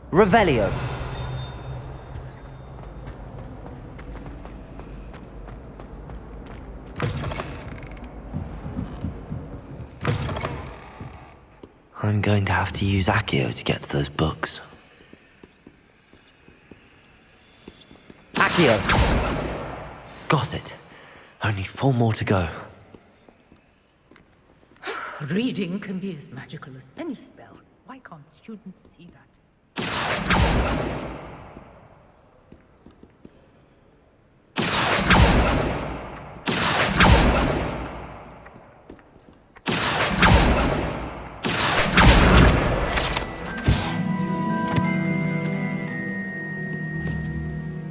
Revelio. I'm going to have to use Accio to get to those books. Accio! Got it. Only 4 more to go. Reading can be as magical as any spell. Why can't students see that?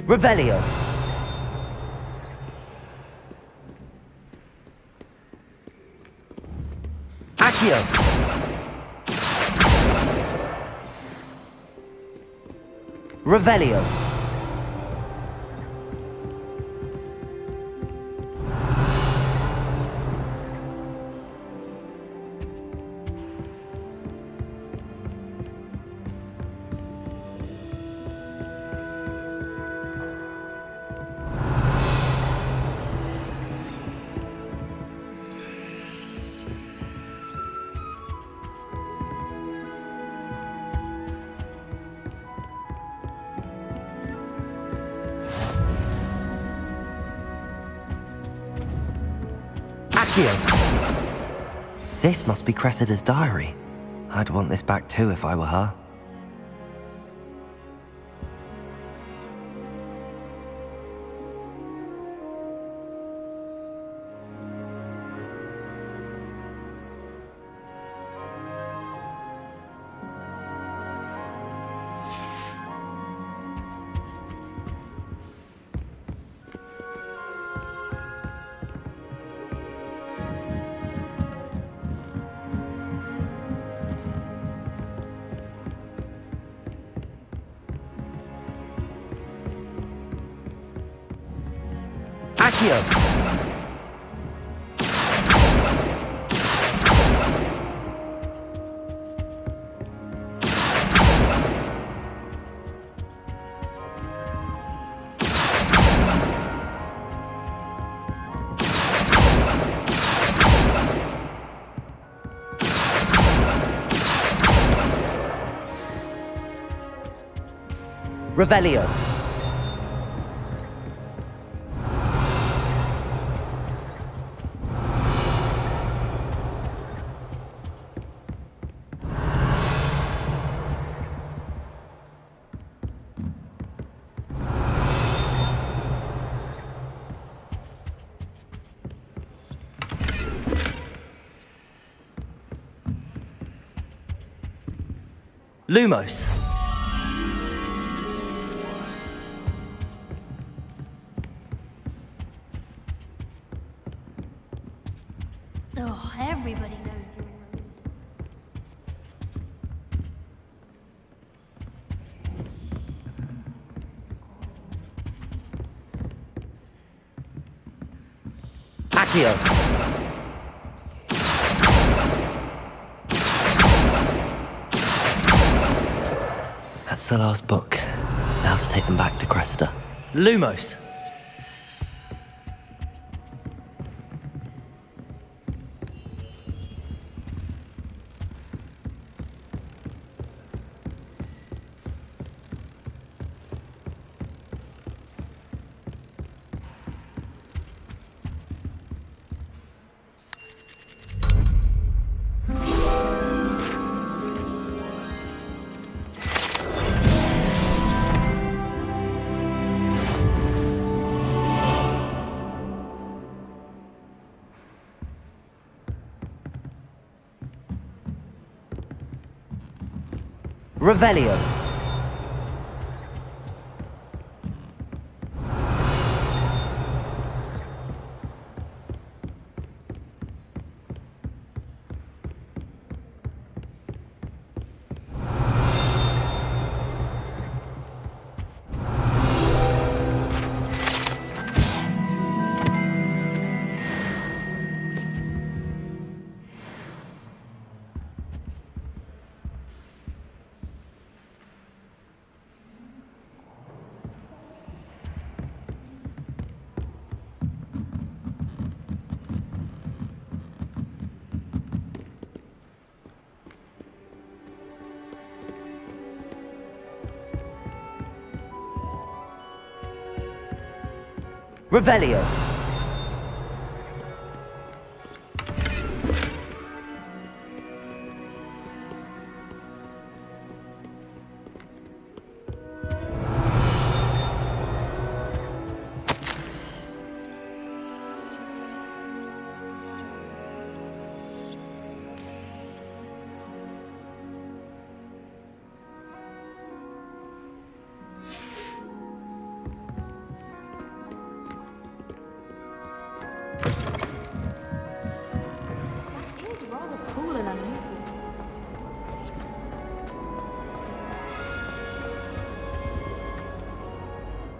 Revelio. Accio. Revelio. This must be Cressida's diary. I'd want this back too if I were her. Accio! Revelio. Lumos. Oh, everybody knows you're in the mood. Accio. That's the last book. Now to take them back to Cressida. Lumos! Revelio. Revelio.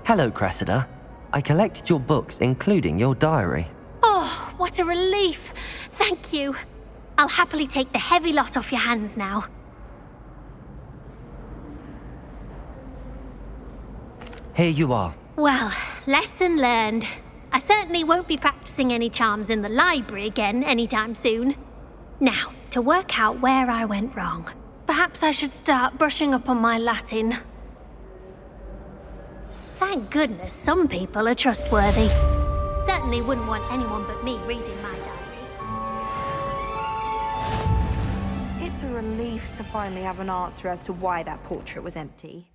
Hello, Cressida. I collected your books, including your diary. Oh, what a relief! Thank you. I'll happily take the heavy lot off your hands now. Here you are. Well, lesson learned. I certainly won't be practicing any charms in the library again anytime soon. Now, to work out where I went wrong. Perhaps I should start brushing up on my Latin. Thank goodness some people are trustworthy. Certainly wouldn't want anyone but me reading my diary. It's a relief to finally have an answer as to why that portrait was empty.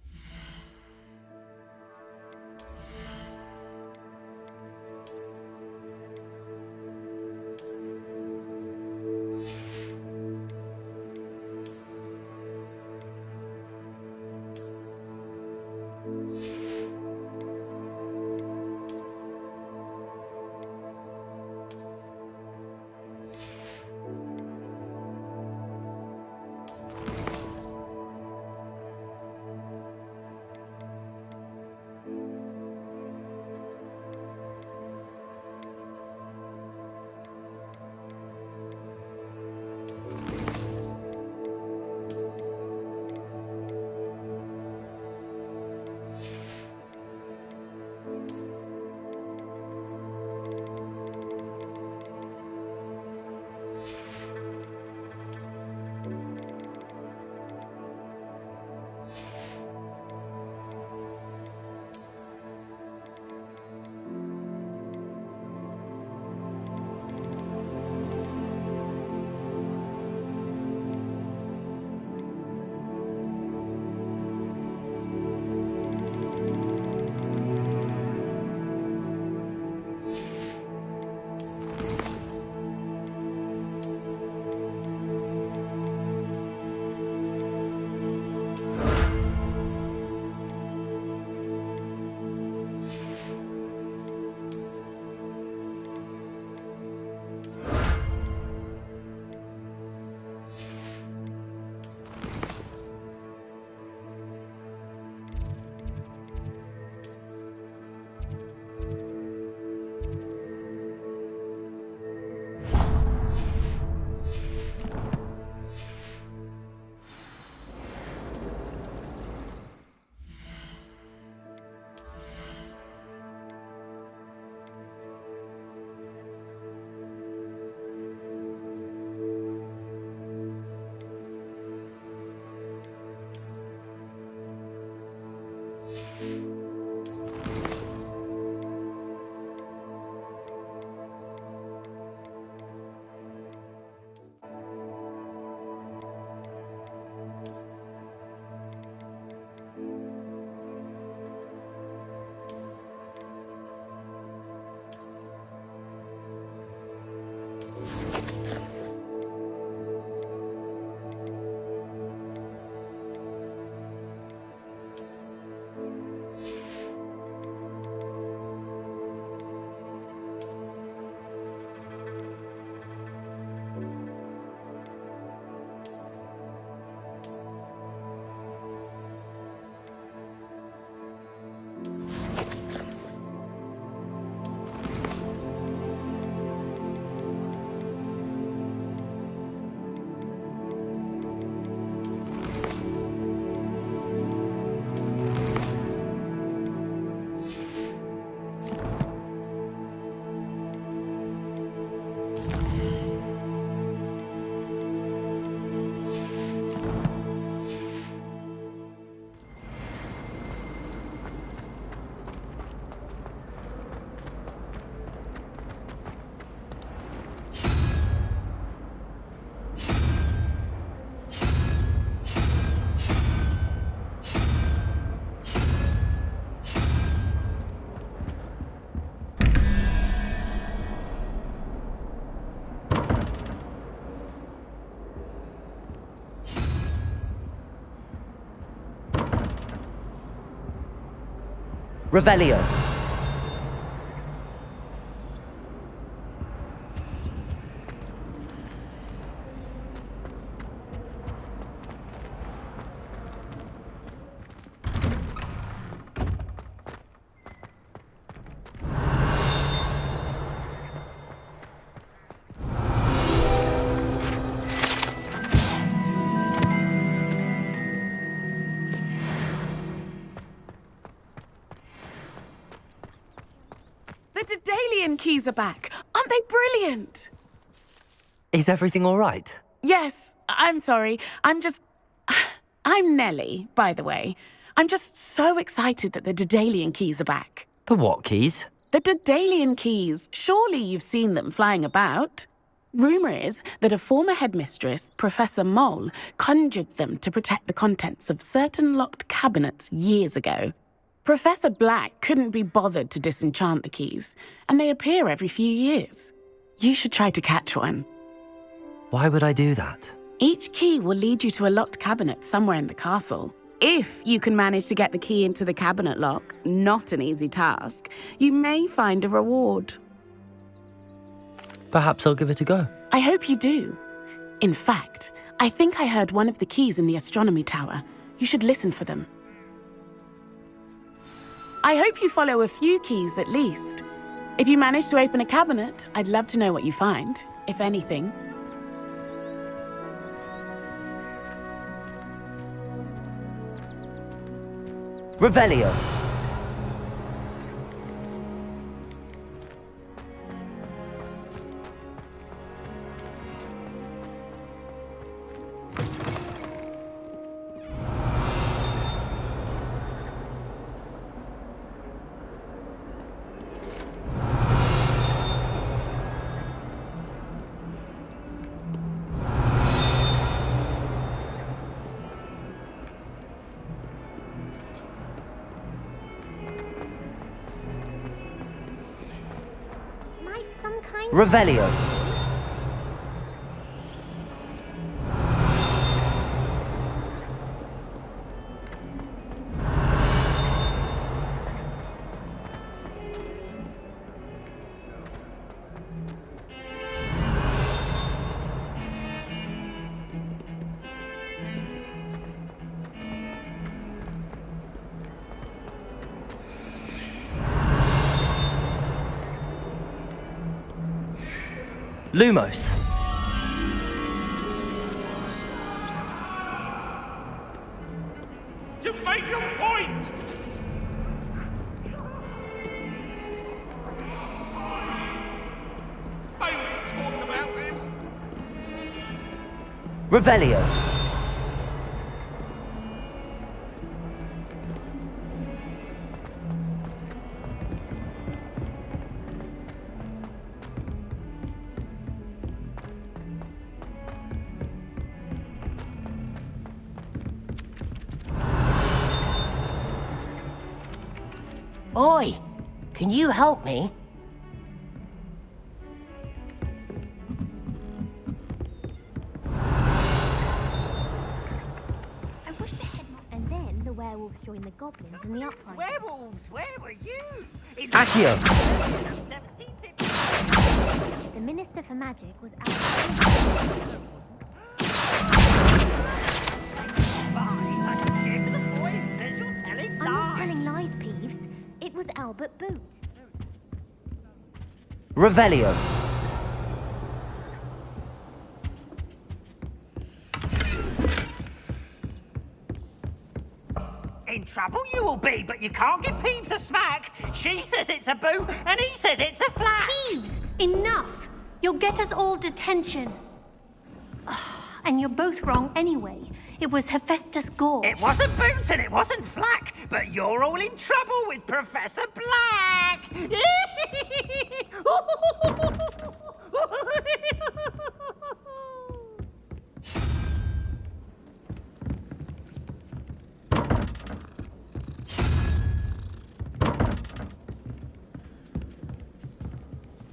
Revelio. The Daedalian keys are back. Aren't they brilliant? Is everything all right? Yes, I'm sorry. I'm Nellie, by the way. I'm just so excited that the Daedalian keys are back. The what keys? The Daedalian keys. Surely you've seen them flying about. Rumour is that a former headmistress, Professor Mole, conjured them to protect the contents of certain locked cabinets years ago. Professor Black couldn't be bothered to disenchant the keys, and they appear every few years. You should try to catch one. Why would I do that? Each key will lead you to a locked cabinet somewhere in the castle. If you can manage to get the key into the cabinet lock, not an easy task, you may find a reward. Perhaps I'll give it a go. I hope you do. In fact, I think I heard one of the keys in the astronomy tower. You should listen for them. I hope you follow a few keys at least. If you manage to open a cabinet, I'd love to know what you find, if anything. Revelio. Revelio. Lumos. You've made your point! I ain't talking about this. Revelio. Oi! Can you help me? I wish the headmaster. And then the werewolves joined the goblins in the uprising. Werewolves, where were you? Accio. The Minister for Magic was out. I'm not telling lies, Peeves. It was Albert Boot. Revelio. In trouble you will be, but you can't give Peeves a smack. She says it's a boot, and he says it's a flat. Peeves, enough! You'll get us all detention. And you're both wrong anyway. It was Hephaestus Gorge. It wasn't Boot and it wasn't Flack, but you're all in trouble with Professor Black.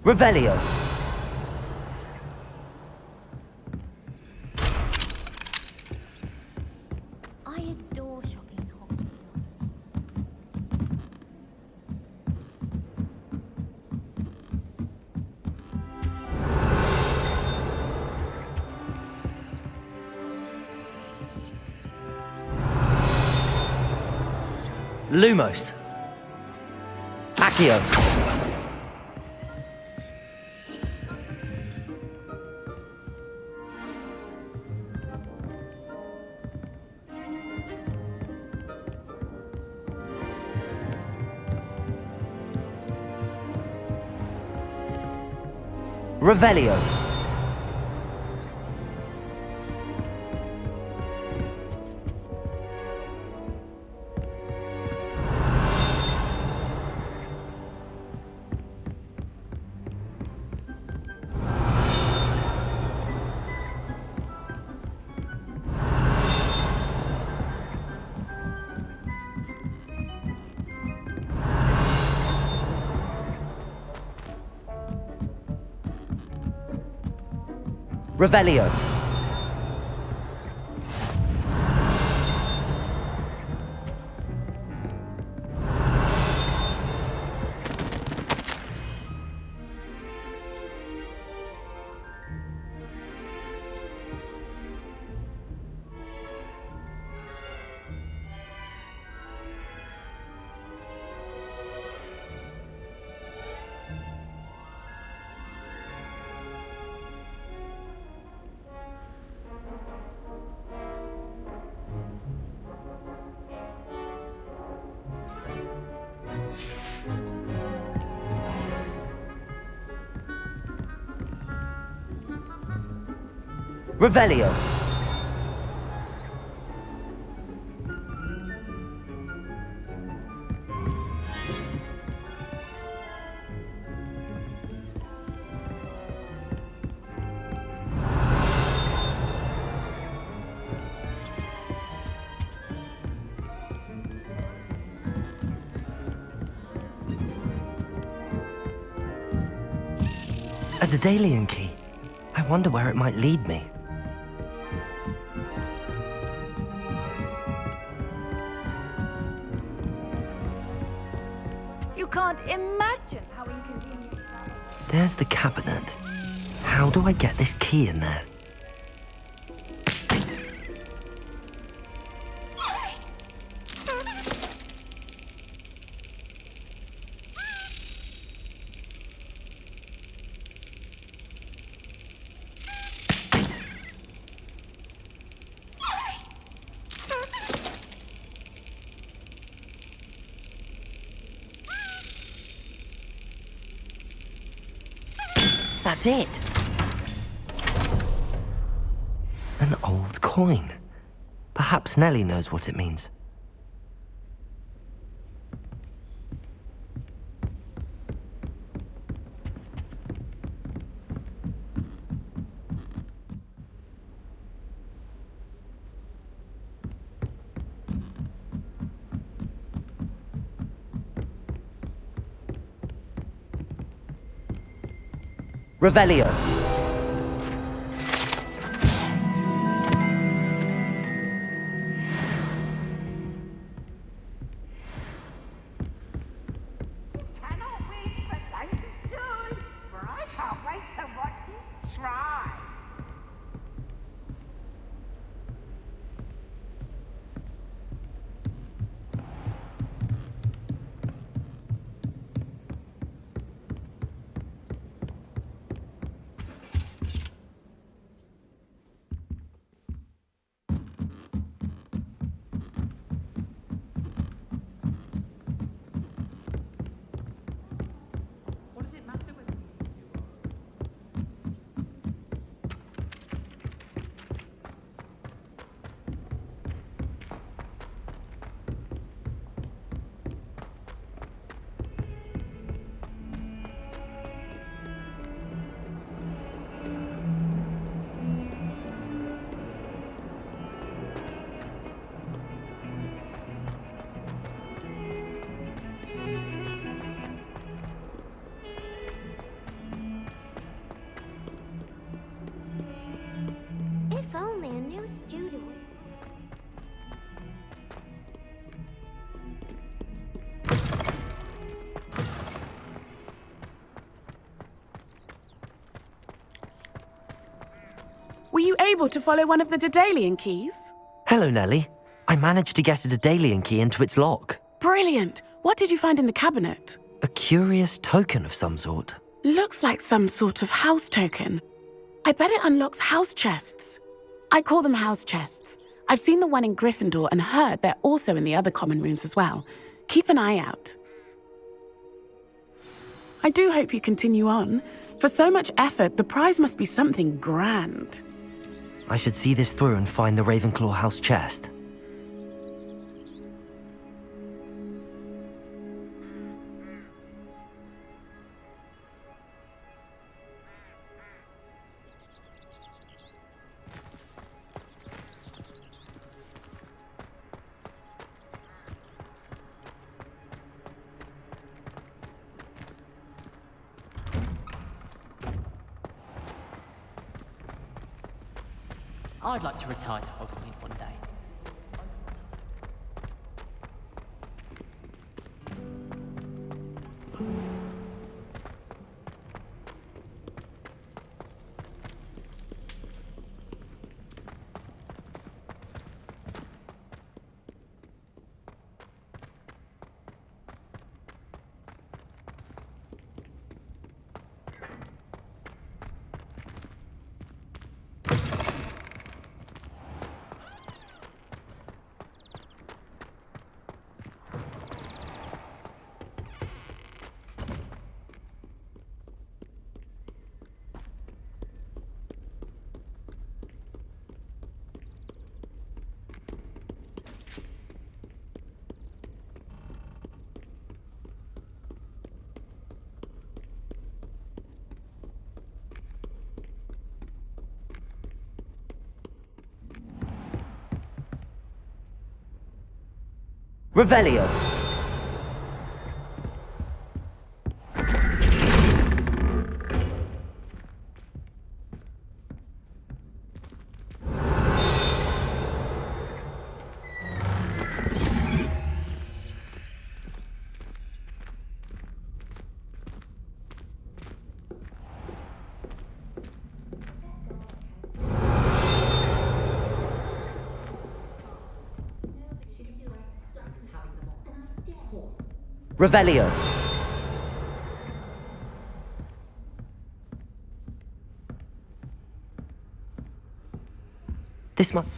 Revelio. I adore shopping in Hogwarts. Lumos. Accio. Revelio. Revelio. Revelio. A Daedalian key. I wonder where it might lead me. You can't imagine how inconvenient that is. There's the cabinet. How do I get this key in there? That's it. An old coin. Perhaps Nellie knows what it means. Revelio. If only a new student. Were you able to follow one of the Daedalian keys? Hello, Nellie. I managed to get a Daedalian key into its lock. Brilliant! Brilliant! What did you find in the cabinet? A curious token of some sort. Looks like some sort of house token. I bet it unlocks house chests. I call them house chests. I've seen the one in Gryffindor and heard they're also in the other common rooms as well. Keep an eye out. I do hope you continue on. For so much effort, the prize must be something grand. I should see this through and find the Ravenclaw house chest. I'd like to retire to Hogsmeade one day. Revelio. Revelio.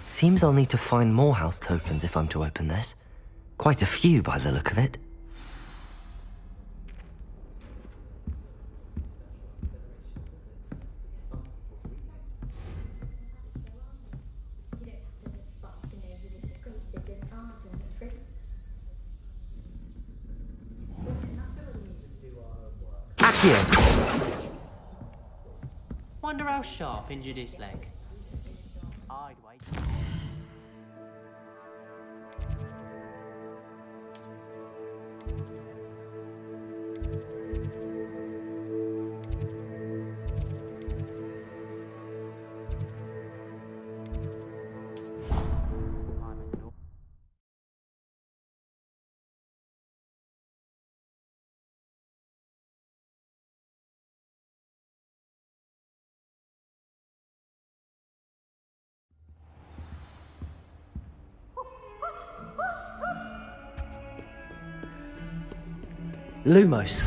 Seems I'll need to find more house tokens if I'm to open this. Quite a few by the look of it. Wonder how Sharp injured his leg. I'd wait. Lumos.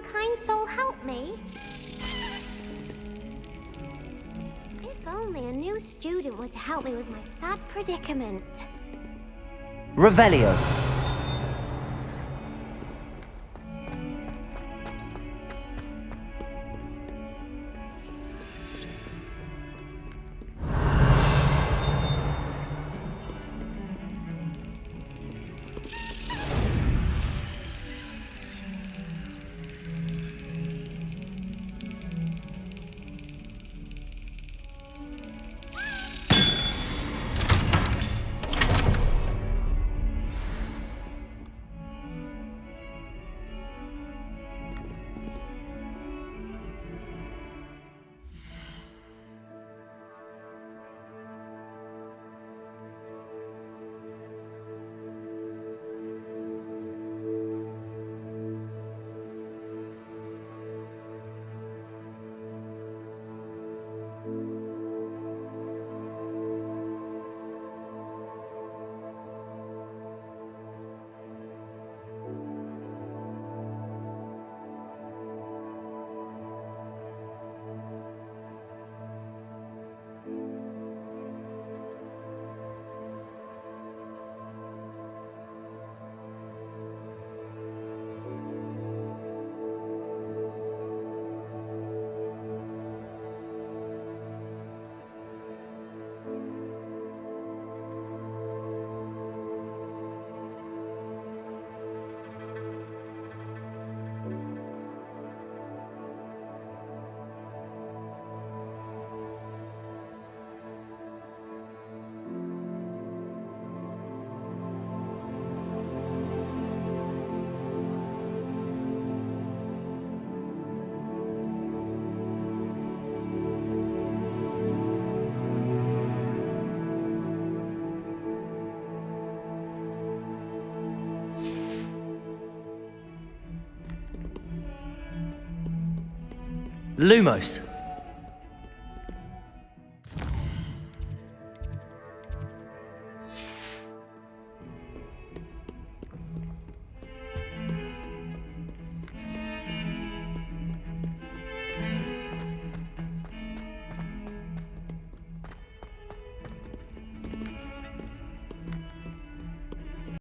kind soul help me? If only a new student were to help me with my sad predicament. Revelio. Lumos.